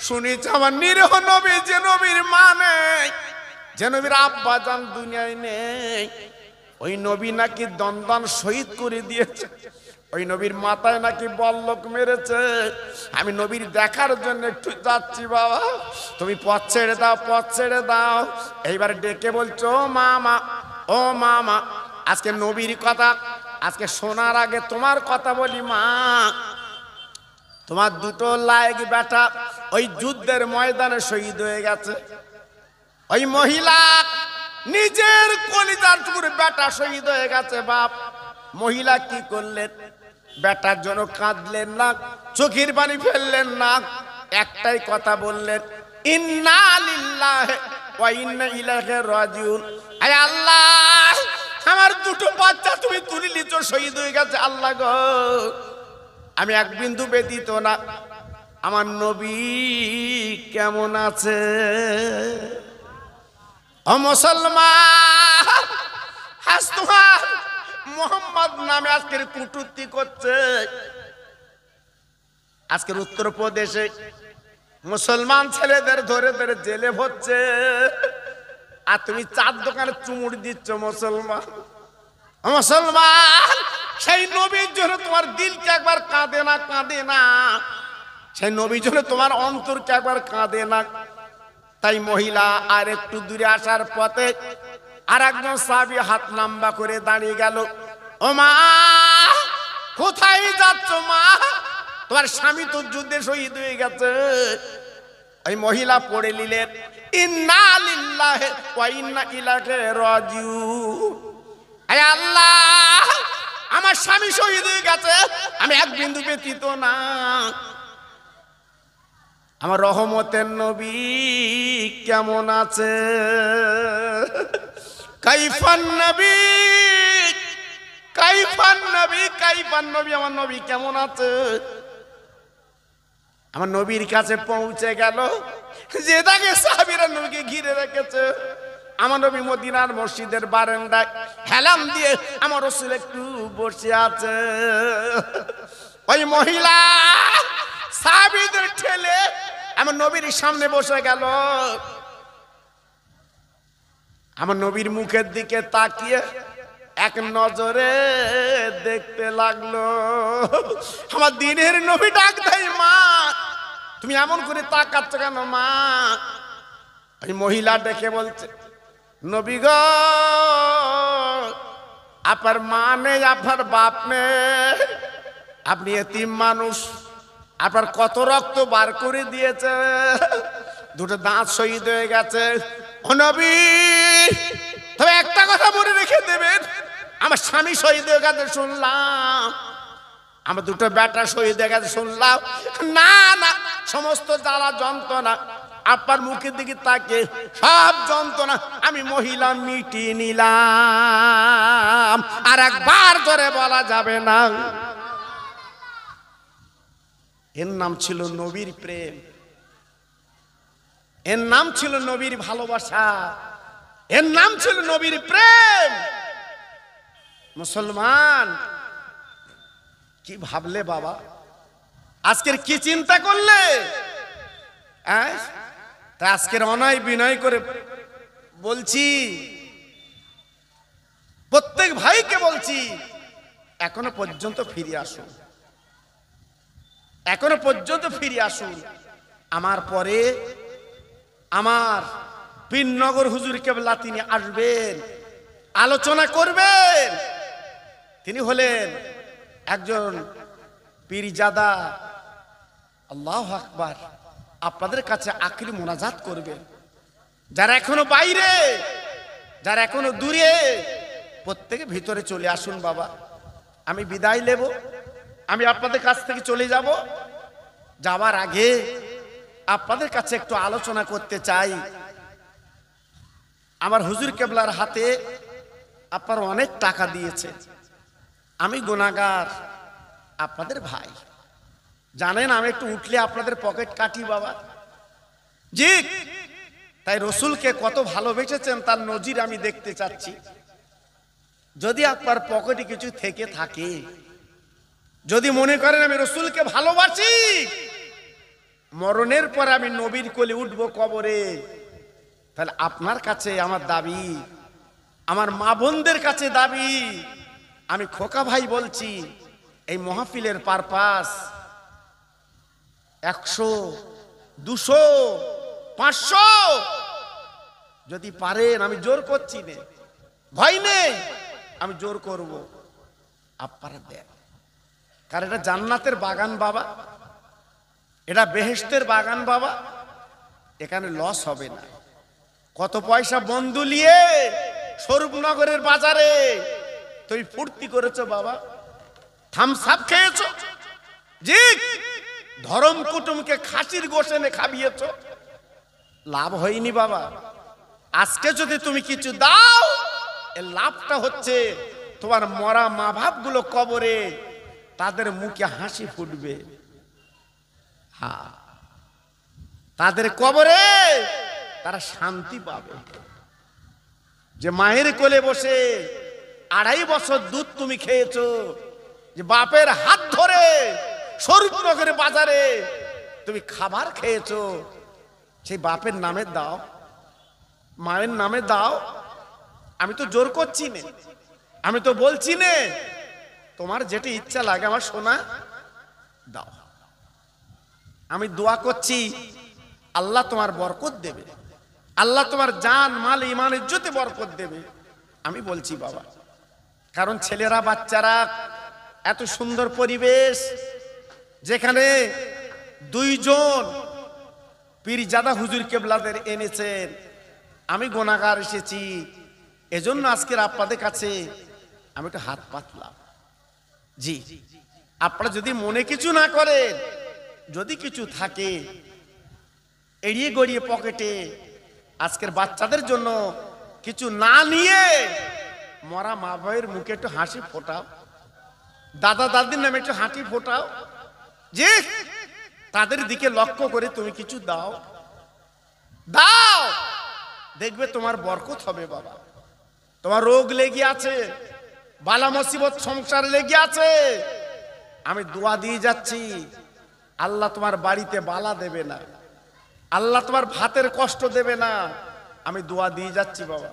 শুনেছি আমার নিরীহ নবী, যে নবীর মা নেই, যে নবীর আব্বা জান দুনিয়ায় নেই, ওই নবী নাকি দন্দন শহীদ করে দিয়েছে, ওই নবীর মাথায় নাকি বল্লক মেরেছে। আমি নবীর দেখার জন্য একটু যাচ্ছি বাবা, তুমি পথ ছেড়ে দাও, পথ ছেড়ে দাও। এইবার ডেকে বলছো, ও মামা, ও মামা, আজকে নবীর কথা আজকে শোনার আগে তোমার কথা বলি মা। তোমার দুটো লায়েক বেটা ওই যুদ্ধের ময়দানে শহীদ হয়ে গেছে। ওই মহিলা নিজের কলিজার টুকরো বেটা শহীদ হয়ে গেছে বাপ। মহিলা কি করলেন? বেটার জন্য কাঁদলেন না, চোখের পানি ফেললেন না, একটাই কথা বললেন, ইন্না লিল্লাহি ওয়া ইন্না ইলাইহি রাজিউন। আয় আল্লাহ, আমার দুটো বাচ্চা তুমি তুলে নিছো, শহীদ হয়ে গেছে, আল্লাহ গো, আমি এক বিন্দু ব্যতীত না, আমার নবী কেমন আছে? ও মুসলমান, আজ তোমার মোহাম্মদ নামে আজকের কুটুক্তি করছে। আজকের উত্তরপ্রদেশে মুসলমান ছেলেদের ধরে ধরে জেলে ভরছে, আর তুমি চার দোকানে চুমুড় দিচ্ছ। মুসলমান, মুসলমান, সেই নবীর জন্য তোমার দিলকে একবার কাঁদে না, কাঁদে না? সেই নবীর জন্য তোমার অন্তরকে একবার কাঁদে না? তাই মহিলা আর একটু দূরে আসার পথে আর একজন সাহাবী হাত লম্বা করে দাঁড়িয়ে গেল। ও মা, কোথায় যাচ্ছ মা? তোমার স্বামী তো যুদ্ধে শহীদ হয়ে গেছে। ওই মহিলা পড়ে নিলেন, ইন্না লিল্লাহি ওয়া ইন্না ইলাইহি রাজিউন। আয় আল্লাহ, আমার আমার স্বামী শহীদ হয়ে গেছে, আমি এক বিন্দু ব্যতীত না। আমার রহমতের নবী কেমন আছে? কাইফান নবী, কাইফান নবী, কাইফান নবী, আমার নবী কেমন আছে? আমার নবীর কাছে পৌঁছে গেল, যে তাকে সাহাবীরা নবীকে ঘিরে রেখেছে। আমার নবী মদিনার মসজিদের বারান্দায় হেলাম দিয়ে আমার রাসূল একটু বসে আছে। ওই মহিলা সাহাবীদের ঠেলে আমার নবীর সামনে বসে গেল। আমার নবীর মুখের দিকে তাকিয়ে এক নজরে দেখতে লাগলো। আমার দিনের নবী ডাক দেয়, মা তুমি এমন করে তাকাচ্ছ কেন মা? ওই মহিলা ডেকে বলছে, নবী গো, আপনার মা নেই, আপনার বাপ নেই, আপনি এতিম মানুষ, আপনার কত রক্ত বার করে দিয়েছে, দুটো দাঁত শহীদ হয়ে গেছে। ও নবী, তবে একটা কথা মনে রেখে দেবেন, আমার স্বামী শহীদ হয়ে গেছে শুনলাম, আমার দুটো বেটা শহীদ হয়ে গেছে শুনলাম। না না, সমস্ত জ্বালা যন্ত্রণা আপনার মুখের দিকে তাকে সব যন্ত্রণা আমি মহিলা মিটিয়ে নিলাম। আর একবার ধরে বলা যাবে না। এর নাম ছিল নবীর প্রেম, এর নাম ছিল নবীর ভালোবাসা, এর নাম ছিল নবীর প্রেম। মুসলমান কি ভাবলে বাবা? আজকের কি চিন্তা করলে? তা আজকের অনয় বিনয় করে বলছি, প্রত্যেক ভাইকে বলছি, এখনো পর্যন্ত ফিরে আসুন, এখনো পর্যন্ত ফিরে আসুন। আমার পরে আমার পীরনগর হুজুর কেবলা তিনি আসবেন, আলোচনা করবেন। তিনি হলেন একজন পীরজাদা। আল্লাহু আকবার। আপনাদের কাছে আখিরি মোনাজাত করবেন। যারা এখনো বাইরে, যারা এখনো দূরে, প্রত্যেকে ভিতরে চলে আসুন বাবা। আমি বিদায় নেব, আমি আপনাদের কাছ থেকে চলে যাব। যাওয়ার আগে আপনাদের কাছে একটু আলোচনা করতে চাই। আমার হুজুর কেবলার হাতে আপনারা অনেক টাকা দিয়েছে। আমি গুনাহগার, আপনাদের ভাই, জানেন আমি একটু উঠলে আপনাদের পকেট কাটি বাবা। জি, তাই রসুলকে কত ভালোবেসেছেন তার নজির আমি দেখতে চাচ্ছি। যদি আপনার পকেটে কিছু থেকে থাকে, যদি মনে করেন আমি রসুলকে ভালোবাসি, মরণের পরে আমি নবীর কোলে উঠবো কবরে, তাহলে আপনার কাছে আমার দাবি, আমার মা বোনদের কাছে দাবি, আমি খোকা ভাই বলছি, এই মাহফিলের পারপাস 100, 200, 500 যদি পারেন, আমি জোর করছি না, ভয় নেই, আমি জোর করব, আপনারা দেন। কারণ এটা জান্নাতের বাগান বাবা, এটা বেহেশতের বাগান বাবা, এখানে লস হবে না। কত পয়সা বন্ধু নিয়ে স্বরূপনগরের বাজারে তুমি ফুর্তি করেছো বাবা, থামস আপ খেয়েছো, জি, ধরম কুটুমকে খাসির গোশ এনে খাবিয়েছো, লাভ হয়নি বাবা। আজকে যদি তুমি কিছু দাও, এর লাভটা হচ্ছে তোমার মরা মা বাপ গুলো কবরে তাদের মুখে হাসি ফুটবে। হ্যাঁ, তাদের কবরে তারা শান্তি পাবে। যে মায়ের কোলে বসে 2.5 বছর দুধ তুমি খেয়েছো, যে বাপের হাত ধরে স্বরূপনগরের বাজারে তুমি খাবার খেয়েছো, সেই বাপের নামে দাও, মায়ের নামে দাও। আমি তো জোর করছি না, আমি তো বলছি না, তোমার যেটা ইচ্ছা লাগে আমার সোনা দাও। আমি দোয়া করছি আল্লাহ তোমার বরকত দেবে, আল্লাহ তোমার জান মাল ইমান ইজ্জতে বরকত দেবে। আমি বলছি বাবা, কারণ ছেলেরা বাচ্চারা এত সুন্দর পরিবেশ, যেখানে 2 জন পীরজাদা হুজুর কেবলাদের এনেছেন, আমি গুনাহগার এসেছি, এজন্য আজকের আপনাদের কাছে আমি একটু হাত পাতলাম। জি, আপনারা যদি মনে কিছু না করেন, যদি কিছু থাকে এড়িয়ে গড়িয়ে পকেটে আজকের বাচ্চাদের জন্য কিছু না নিয়ে মরা মা বাবার মুখে একটু হাসি ফোটাও, দাদা দাদির নামে একটু হাসি ফোটাও, যে তাদের দিকে লক্ষ্য করে তুমি কিছু দাও, দাও, দেখবে তোমার বরকত হবে বাবা। তোমার রোগ লেগে আছে, বালা মুসিবত সংসার লেগে আছে, আমি দোয়া দিয়ে যাচ্ছি, আল্লাহ তোমার বাড়িতে বালা দেবে না, আল্লাহ তোমার ভাতের কষ্ট দেবে না। আমি দোয়া দিয়ে যাচ্ছি বাবা,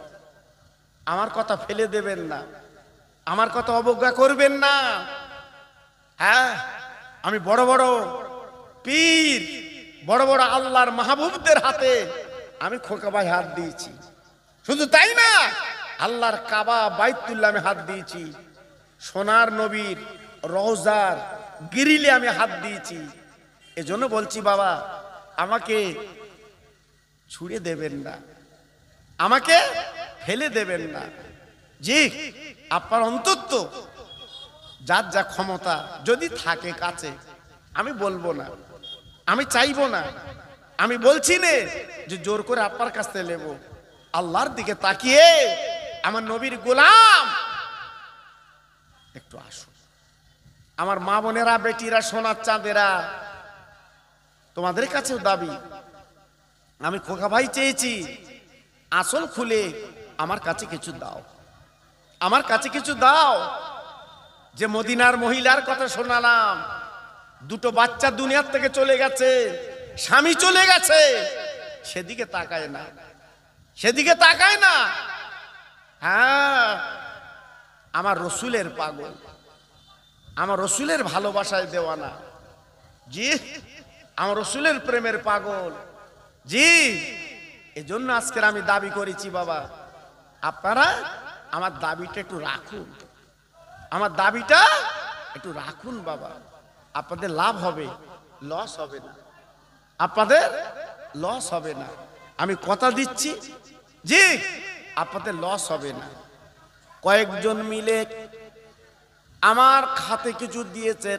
আমার কথা ফেলে দেবেন না, আমার কথা অবজ্ঞা করবেন না। হ্যাঁ, আমি বড় বড় পীর, বড় বড় আল্লাহর মাহবুবদের হাতে আমি খোকা ভাই হাত দিয়েছি। শুধু তাই না, আল্লাহর কাবা বাইতুল্লাহ আমি হাত দিয়েছি, সোনার নবীর রওজার গিরিলে আমি হাত দিয়েছি। এজন্য বলছি বাবা, আমাকে ছুড়ে দেবেন না, আমাকে ফেলে দেবেন না। জি, আপনার অন্তত যার যা ক্ষমতা যদি থাকে কাছে, আমি বলবো না, আমি চাইবো না, আমি বলছি না যে জোর করে আপনার কাছ থেকে নেব। আল্লাহর দিকে তাকিয়ে আমার নবীর গোলাম একটু আসুন। আমার মা বোনেরা, বেটিরা, সোনার চাঁদেরা, তোমাদের কাছেও দাবি, আমি খোকা ভাই চেয়েছি, আসল খুলে আমার কাছে কিছু দাও, আমার কাছে কিছু দাও। যে মদিনার মহিলার কথা শোনালাম, দুটো বাচ্চা দুনিয়ার থেকে চলে গেছে, স্বামী চলে গেছে, সেদিকে তাকায় না, সেদিকে তাকায় না। হ্যাঁ, আমার রসুলের পাগল, আমার রসুলের ভালোবাসায় দেওয়ানা। জি, আমার রসুলের প্রেমের পাগল। জি, এজন্য আজকের আমি দাবি করেছি বাবা, আপনারা আমার দাবিটা একটু রাখুন, আমার দাবিটা একটু রাখুন বাবা। আপনাদের লাভ হবে, লস হবে না, আপনাদের লস হবে না, আমি কথা দিচ্ছি। জি, আপনাদের লস হবে না। কয়েকজন মিলে আমার খাতে কিছু দিয়েছে,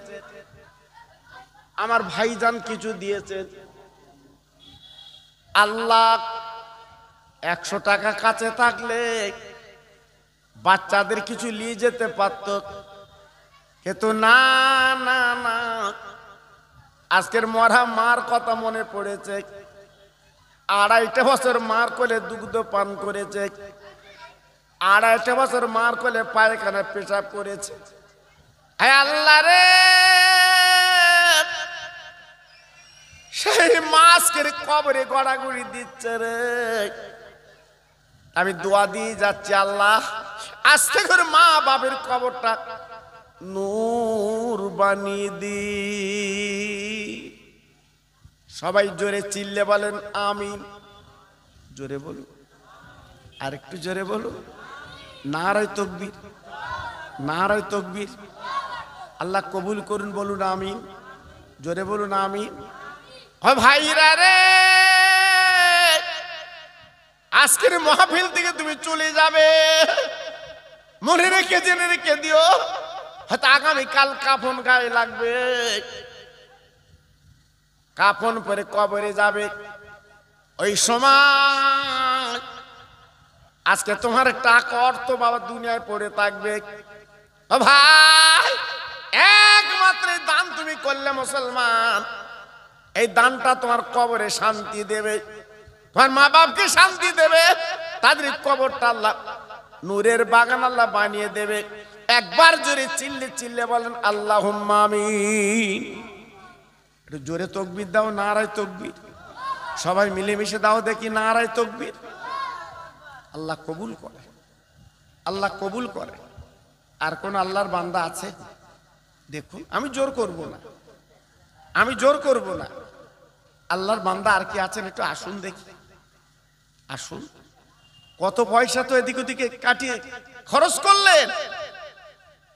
আমার ভাইজান কিছু দিয়েছে। আল্লাহ 100 টাকা কাছে থাকলে বাচ্চাদের কিছু নিয়ে যেতে পারত, কিন্তু না না না, আজকের মরা মার কথা মনে পড়েছে। 2.5 বছর মার কোলে দুগ্ধ পান করেছে, 2.5 বছর মার কোলে পায়খানা পেশাব করেছে। হে আল্লাহ রে, সেই মাসকে কবরে গড়াগড়ি দিচ্ছে রে। আমি দোয়া দিয়ে যাচ্ছি, আল্লাহ আস্তে করে মা বাবের কবরটা নূর বানিয়ে দি। সবাই জোরে চিল্লে বলেন আমিন। জোরে বলুন, আর একটু জোরে বলুন, নারায়ে তাকবীর, নারায়ে তাকবীর। আল্লাহ কবুল করুন, বলুন আমিন, জোরে বলুন আমিন। ও ভাইরা রে, আজকের মাহফিল থেকে তুমি চলে যাবে, মনে রেখে জেনে রেখে দিও, হয়তো আগামীকাল কাফন গায়ে লাগবে, কাফন পরে কবরে যাবে। ওই সময় আজকে তোমার টাকা অর্থ বাবা দুনিয়ায় পড়ে থাকবে। ও ভাই, একমাত্র দান তুমি করলে মুসলমান, এই দানটা তোমার কবরে শান্তি দেবে, তোমার মা বাপকে শান্তি দেবে, তাদের কবরটা আল্লাহ নূরের বাগান আল্লাহ বানিয়ে দেবে। একবার জোরে চিল্লে চিল্লে বলেন আল্লাহুম্মা আমিন। একটু জোরে তাকবীর দাও, নারায়ে তাকবীর। সবাই মিলেমিশে দাও দেখি, নারায়ে তাকবীর। আল্লাহ কবুল করে, আল্লাহ কবুল করে। আর কোন আল্লাহর বান্দা আছে? দেখুন, আমি জোর করব না, আমি জোর করব না। আল্লাহর বান্দা আর কি আছেন? একটু আসুন দেখি, আসুন। কত পয়সা তো এদিক ওদিকে কাটিয়ে খরচ করলেন,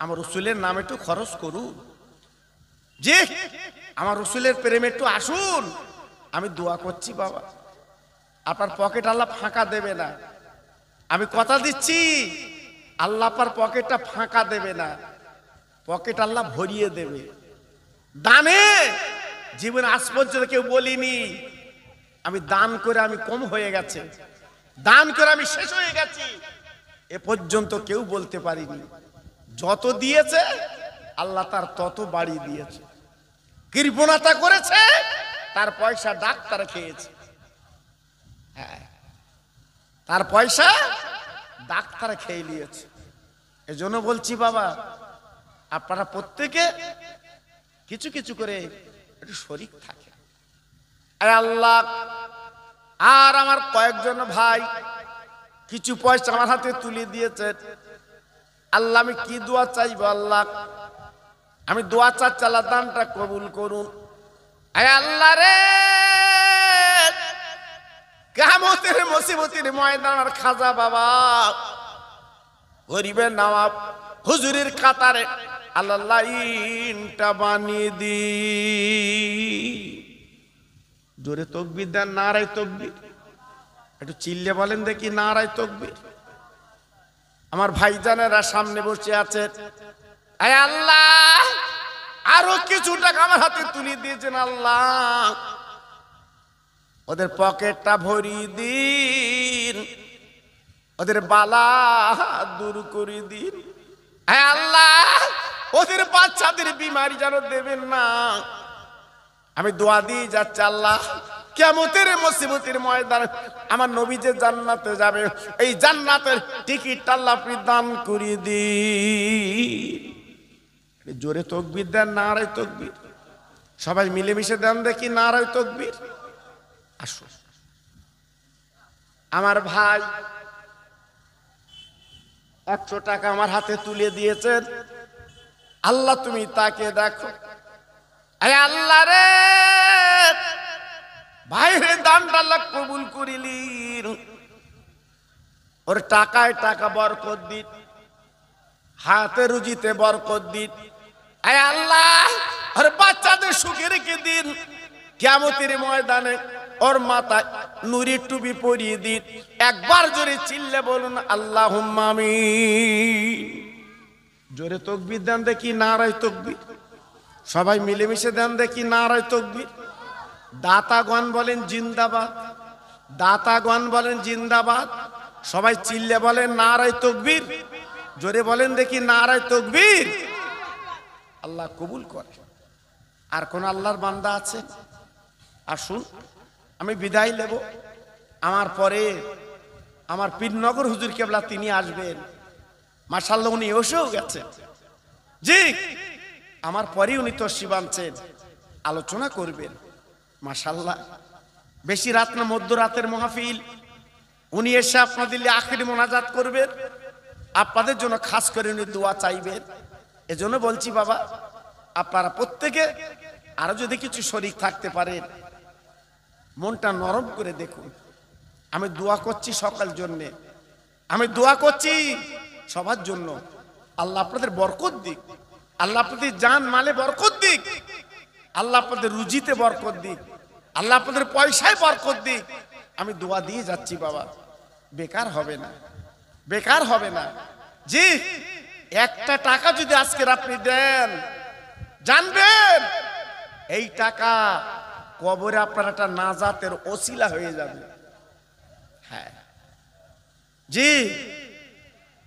আমার রসুলের নামে একটু খরচ করুন। যে আমার রসুলের প্রেমে একটু আসুন। আমি দোয়া করছি বাবা, আপনার পকেট আল্লাহ ফাঁকা দেবে না, আমি কথা দিচ্ছি, আল্লাহ আপনার পকেটটা ফাঁকা দেবে না। পকেট আল্লাহ ভরিয়ে দেবে। দানে জীবন আজ পর্যন্ত কেউ বলিনি আমি দান করে আমি কম হয়ে গেছে, দান করে আমি শেষ হয়ে গেছি, এ পর্যন্ত কেউ বলতে পারিনি। যত দিয়েছে আল্লাহ তার তত বাড়ি দিয়েছে। কৃপণতা করেছে, তার পয়সা ডাক্তার খেয়েছে। হ্যাঁ, তার পয়সা ডাক্তার খেয়ে নিয়েছে। এজন্য বলছি বাবা, আপনারা প্রত্যেকে কিছু কিছু করে একটু শরীক থাকে। আল্লাহ আর আমার কয়েকজন ভাই কিছু পয়সা আমার হাতে তুলে দিয়েছে। আল্লাহ আমি কি দোয়া চাইব? আল্লাহ আমি দোয়া চাচ্ছি, আল্লাহ দানটা কবুল করুন। আল্লাহ রে, কিয়ামতের মুসিবতের ময়দানের খাজা বাবা, গরিবের নওয়াব হুজুরের কাতারে আল্লাহ লাইনটা বানিয়ে দি। জোরে তাকবীর দেন, নারায়ে তাকবীর। একটু চিল্লে বলেন দেখি, নারায়ে তাকবীর। আমার ভাইজানেরা সামনে বসে আছে। আয় আল্লাহ, আরো কিছু টাকা আমার হাতে তুলে দিয়েছেন আল্লাহ, ওদের পকেটটা ভরিয়ে দিন, ওদের বালা দূর করে দিন। আয় আল্লাহ, ওদের বাচ্চাদের বিমারি যেন দেবেন না। আমি দোয়া দিয়ে যাচ্ছি আল্লাহ, কিয়ামতের মুসিবতের ময়দানে আমার নবী যে জান্নাতে যাবে, এই জান্নাতের টিকিট আল্লাহ আপনি দান করে দিন। জোরে তাকবীর দেন, নারায়ে তাকবীর। সবাই মিলেমিশে দেন দেখি, নারায়ে তাকবীর। আসুন, আমার ভাই 100 টাকা আমার হাতে তুলে দিয়েছেন। আল্লাহ তুমি তাকে দেখো। আয় আল্লাহ রে, ভাইরে দানটা আল্লাহ কবুল করিলিন। ওর টাকায় টাকা বরকত দিন, হাতে রুজিতে বরকত দিন। আয় আল্লাহ, ওর বাচ্চাদের সুখে রেখে দিন। কিয়ামতের ময়দানে ওর মাথায় নুরি টুপি পরিয়ে দিন। একবার জোরে চিল্লে বলুন আল্লাহুম্মা আমিন। জোরে তাকবীর দেন দেখি, নারায়ে তাকবীর। সবাই মিলেমিশে দেন দেখি, নারায়ে তাকবীর। দাতাগণ বলেন জিন্দাবাদ, দাতাগণ বলেন জিন্দাবাদ। সবাই চিল্লে বলেন নারায়ে তাকবীর। জোরে বলেন দেখি, নারায়ে তাকবীর। আল্লাহ কবুল করে। আর কোন আল্লাহর বান্দা আছে? আসুন, আমি বিদায় নেব। আমার পরে আমার পীরনগর হুজুর কেবলা তিনি আসবেন। মাশাআল্লাহ, উনি এসেও গেছেন। জি, আমার পরে উনি তশরিফ আনছেন, আলোচনা করবেন। মাশাআল্লাহ, বেশি রাত না, মধ্যরাতের মাহফিল। উনি এসে আপনাদের আখিরি মোনাজাত করবেন, আপনাদের জন্য খাস করে উনি দোয়া চাইবেন। এজন্য বলছি বাবা, আপনারা প্রত্যেকে আরো যদি কিছু শরীক থাকতে পারেন, মনটা নরম করে দেখুন। আমি দোয়া করছি সকাল জন্যে, আমি দোয়া করছি সবার জন্য। আল্লাহ আপনাদের বরকত দিক, আল্লাহ আপনাদের জান মালে বরকত দিক, আল্লাহ আপনাদের রুজিতে বরকত দিক, আল্লাহ আপনাদের পয়সায় বরকত দিক। আমি দোয়া দিয়ে যাচ্ছি বাবা, বেকার হবে না, বেকার হবে না। জি, একটা টাকা যদি আজকের আপনি দেন, জানবেন এই টাকা কবরে আপনার একটা নাজাতের ওসিলা হয়ে যাবে। হ্যাঁ জি,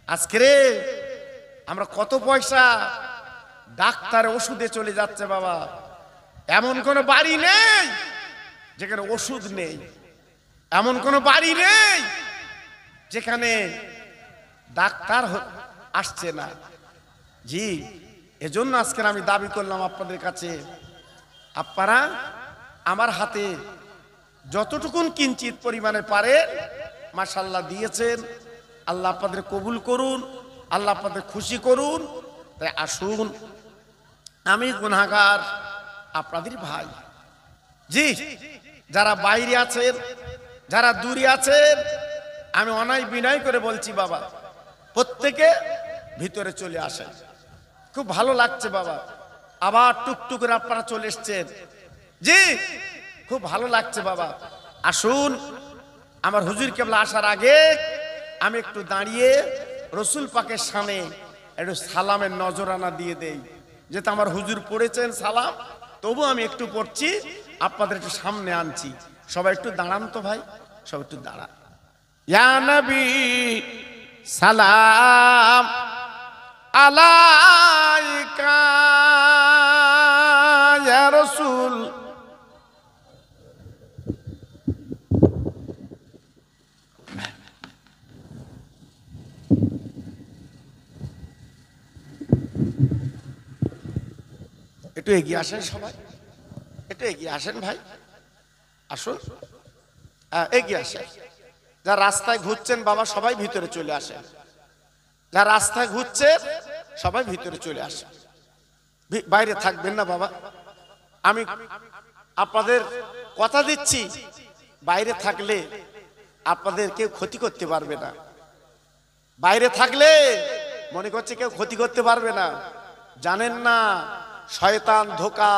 আজকে আমরা কত পয়সা ডাক্তার ওষুধে চলে যাচ্ছে বাবা। এমন কোন বাড়ি নেই যেখানে ওষুধ নেই, এমন কোন বাড়ি নেই যেখানে ডাক্তার আসছে না। জি, এজন্য আজকে আমি দাবি করলাম আপনাদের কাছে, আপনারা আমার হাতে যতটুকুন কিঞ্চিত পরিমাণে পারে মাশাআল্লাহ দিয়েছেন। আল্লাহ আপনাদের কবুল করুন, আল্লাহ আপনাদের খুশি করুন। তাই আসুন, আমি গুনাহগার, আপনাদের ভাই। জি, যারা বাইরে আছেন, যারা দূরে আছেন, আমি অনায় বিনয় করে বলছি বাবা, প্রত্যেকে ভিতরে চলে আসেন। খুব ভালো লাগছে বাবা, আবার টুকটুক করে আপনারা চলে এসছেন। জি, খুব ভালো লাগছে বাবা। আসুন, আমার হুজুর কেবলা আসার আগে আমি একটু দাঁড়িয়ে রসুল পাকের সামনে একটু সালামের নজরানা দিয়ে দেই, যেটা আমার হুজুর পড়েছেন সালাম, তবু আমি একটু পড়ছি, আপনাদের একটু সামনে আনছি। সবাই একটু দাঁড়ান তো ভাই, সবাই একটু দাঁড়ান। ইয়া নবী সালাম আলাইকা, ইয়া রাসূল একটু এগিয়ে আসেন, সবাই একটু এগিয়ে আসেন ভাই, আসুন এগিয়ে আসেন। যারা রাস্তায় ঘুরছেন বাবা সবাই ভিতরে চলে আসেন, যারা রাস্তায় ঘুরছে সবাই ভিতরে চলে আসেন, বাইরে থাকবেন না বাবা। আমি আপনাদের কথা দিচ্ছি, বাইরে থাকলে আপনাদের কেউ ক্ষতি করতে পারবে না। বাইরে থাকলে মনে করছে কেউ ক্ষতি করতে পারবে না, জানেন না শয়তান ধোকা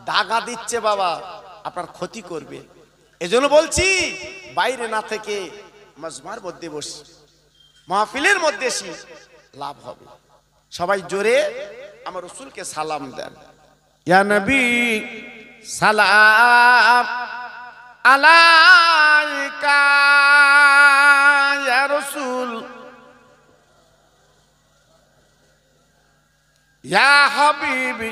দাগা দিচ্ছে বাবা, আপনার ক্ষতি করবে। এজন্য বলছি বাইরে না থেকে মজমার মধ্যে বসি, মাহফিলের মধ্যে এসে লাভ হবে। সবাই জোরে আমার রাসূলকে সালাম দেন। ইয়া নবী সালাম আলাইকা, ইয়া রাসূল ইয়া হাবিবি,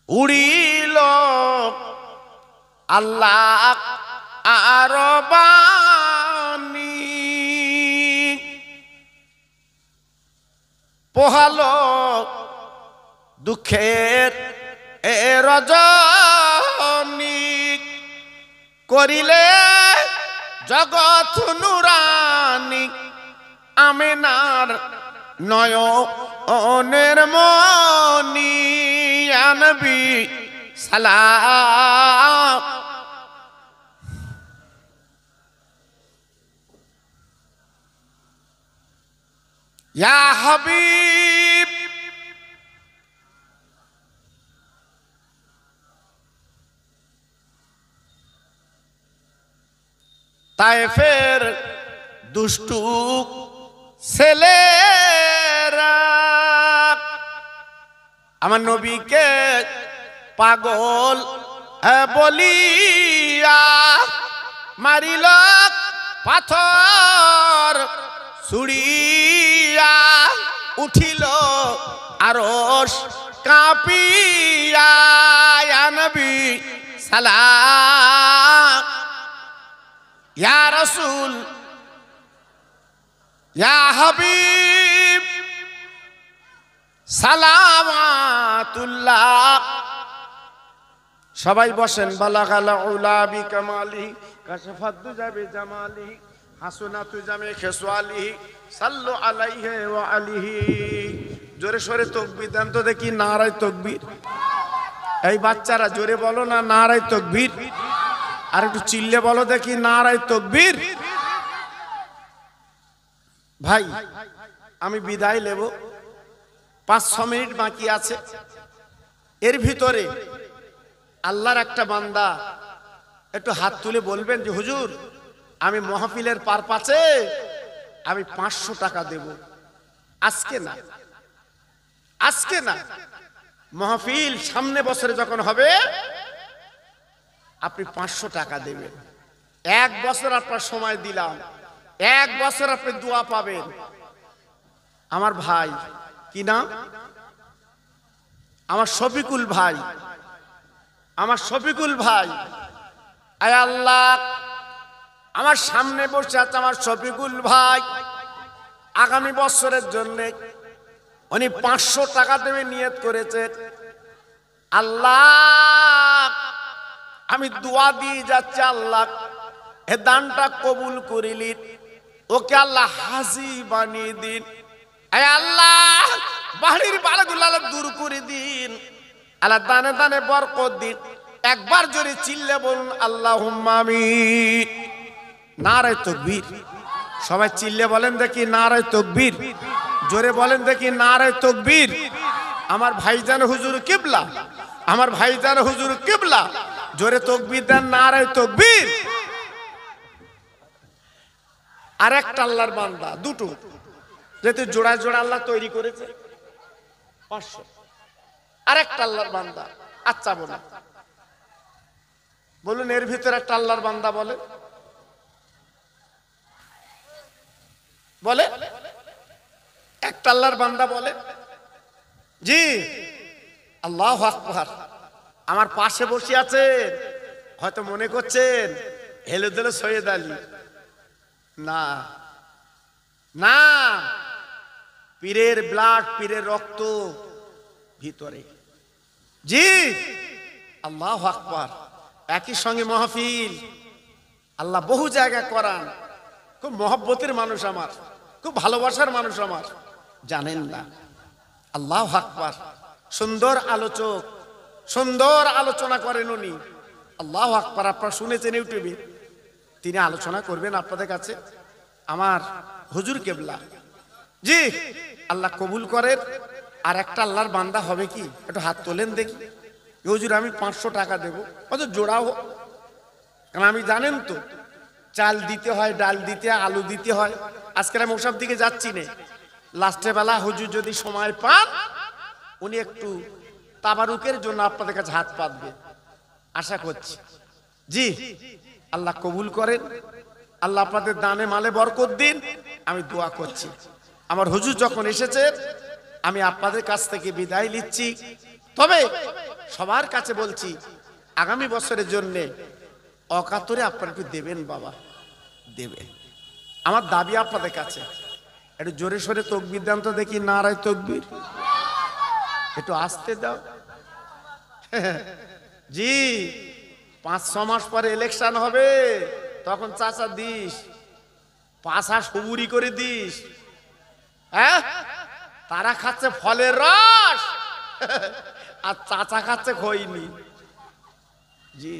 উড়িল আল্লাহ আরবানি, পোহালো দুঃখের এ রজনী, করিলে জগৎ নুরানি, আমিনার নয়নের মনি। ইয়া নবী সালাম ইয়া হাবিব, তায়েফের দুষ্টু ছেলেরা আমার নবীকে পাগল বলিয়া মারিল পাথর ছুড়িয়া, উঠিল আরশ কাঁপিয়া। ইয়া নবী সালাম ইয়া রাসূল ইয়া হাবিব সালামাতুল্লাহ। সবাই বসেন। বালাগাল উলা বিকামালি কাশফাত যাবে জামালি হাসনাতু জামে খেসওয়ালি সাল্লু আলাইহি ওয়া আলিহি। জোরে সোরে তাকবীর দেন তো দেখি, নারায়ে তাকবীর। এই বাচ্চারা জোরে বলো না নারায়ে তাকবীর, আর একটু চিল্লে বলো দেখি নারায়ে তাকবীর। ভাই আমি বিদায় নেব, 5-6 মিনিট বাকি আছে। এর ভিতরে আল্লাহর একটা বান্দা একটু হাত তুলে বলবেন যে হুজুর আমি মাহফিলের পারপাসে আমি 500 টাকা দেব। আজকে না, আজকে না, মাহফিল সামনে বছরে যখন হবে আপনি 500 টাকা দেবেন। 1 বছর আপনার সময় দিলাম, 1 বছর আপনি দোয়া পাবেন। আমার ভাই কি নাম? আমার শফিকুল ভাই, আমার শফিকুল ভাই। আয় আল্লাহ, আমার সামনে বসে আছে আমার শফিকুল ভাই। আগামী বছরের জন্য উনি 500 টাকা দেবে নিয়ত করেছে। আল্লাহ আমি দোয়া দিয়ে যাচ্ছি, আল্লাহ এ দানটা কবুল করিলি, ওকে আল্লাহ হাজি বানিয়ে দিন। আয় আল্লাহ বাড়ির বালাগুলো দূর করে দিন, আল্লাহ দানে দানে বরকত দিন। একবার জোরে চিল্লে বলুন আল্লাহুম্মা আমিন। নারায়ে তাকবীর। সবাই চিল্লে বলেন দেখি নারায়ে তাকবীর। জোরে বলেন দেখি নারায়ে তাকবীর। আমার ভাইজান হুজুর কিবলা, আমার ভাইজান হুজুর কিবলা জোরে তকবীর দেন, নারায়ে তকবীর। আর একটা আল্লাহর বান্দা, দুটো, যেহেতু জোড়া জোড়া আল্লাহ তৈরি করেছে 500। আর একটা আল্লাহর বান্দা, আচ্ছা বলুন এর ভিতরে একটা আল্লাহর বান্দা বলে বলে একটা আল্লাহর বান্দা বলে জি আল্লাহু আকবার। আমার পাশে বসে আছেন, হয়তো মনে করছেন হেলে দিলে সৈয়দ আলী। না না, পীরের ব্লাড, পীরের রক্ত ভিতরে। জি আল্লাহু আকবার। একই সঙ্গে মাহফিল, আল্লাহ বহু জায়গা করান। খুব মহব্বতের মানুষ আমার, খুব ভালোবাসার মানুষ আমার, জানেন না। আল্লাহু আকবার। সুন্দর আলোচক, সুন্দর আলোচনা করেন উনি। আল্লাহু আকবার। আপনারা শুনেছেন ইউটিউবে, তিনি আলোচনা করবেন আপনাদের কাছে। আমার হুজুর কেবলা, জি আল্লাহ কবুল করেন। আর একটা আল্লাহর বান্দা হবে কি, একটু হাত তোলেন দেখি। হুজুর আমি 500 টাকা দেবো, অত জোড়াও। কারণ আমি জানেন তো, চাল দিতে হয়, ডাল দিতে হয়, আলু দিতে হয়। আজকে আমি ওসব দিকে যাচ্ছি না। লাস্টের বেলা হুজুর যদি সময় পান, উনি একটু তাবারুকের জন্য আপনাদের কাছে হাত পাতবে, আশা করছি। জি আল্লাহ কবুল করেন, আল্লাহ আপনাদের দানে মালে বরকত দিন। আমি দোয়া করছি। আমার হুজুর যখন এসেছে, আমি আপনাদের কাছ থেকে বিদায় নিচ্ছি। তবে সবার কাছে বলছি, আগামী বছরের জন্য অকাতরে আপনারা একটু দেবেন বাবা, দেবেন। আমার দাবি আপনাদের কাছে, একটু জোরে সোরে তকবীর দেন তো দেখি, নারায়ে তকবীর। একটু আসতে দাও। জি 5-6 মাস পরে ইলেকশন হবে, তখন চাচা দিস, পাশা সবুরি করে দিস। হ্যাঁ, তারা খাচ্ছে ফলের রস, আর চাচা খাচ্ছে খৈনি। জি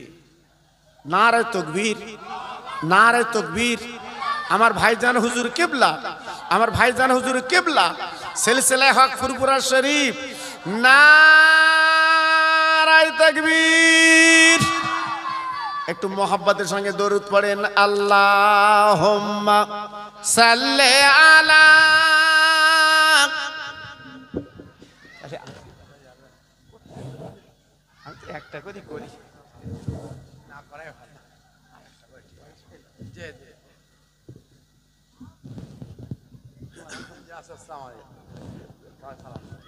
নারায়ে তাকবীর, নারায়ে তাকবীর। আমার ভাইজান হুজুর কিবলা, আমার ভাইজান হুজুর কিবলা, সিলসিলায়ে হক ফুরফুরা শরীফ, নারায়ে তাকবীর। একটু মোহাব্বতের সঙ্গে দরুদ পড়েন, আল্লাহুম্মা সাল্লি আলা। আমি তো একটা করে করি না, করাই ভালো। জি জি, আসসালামু আলাইকুম।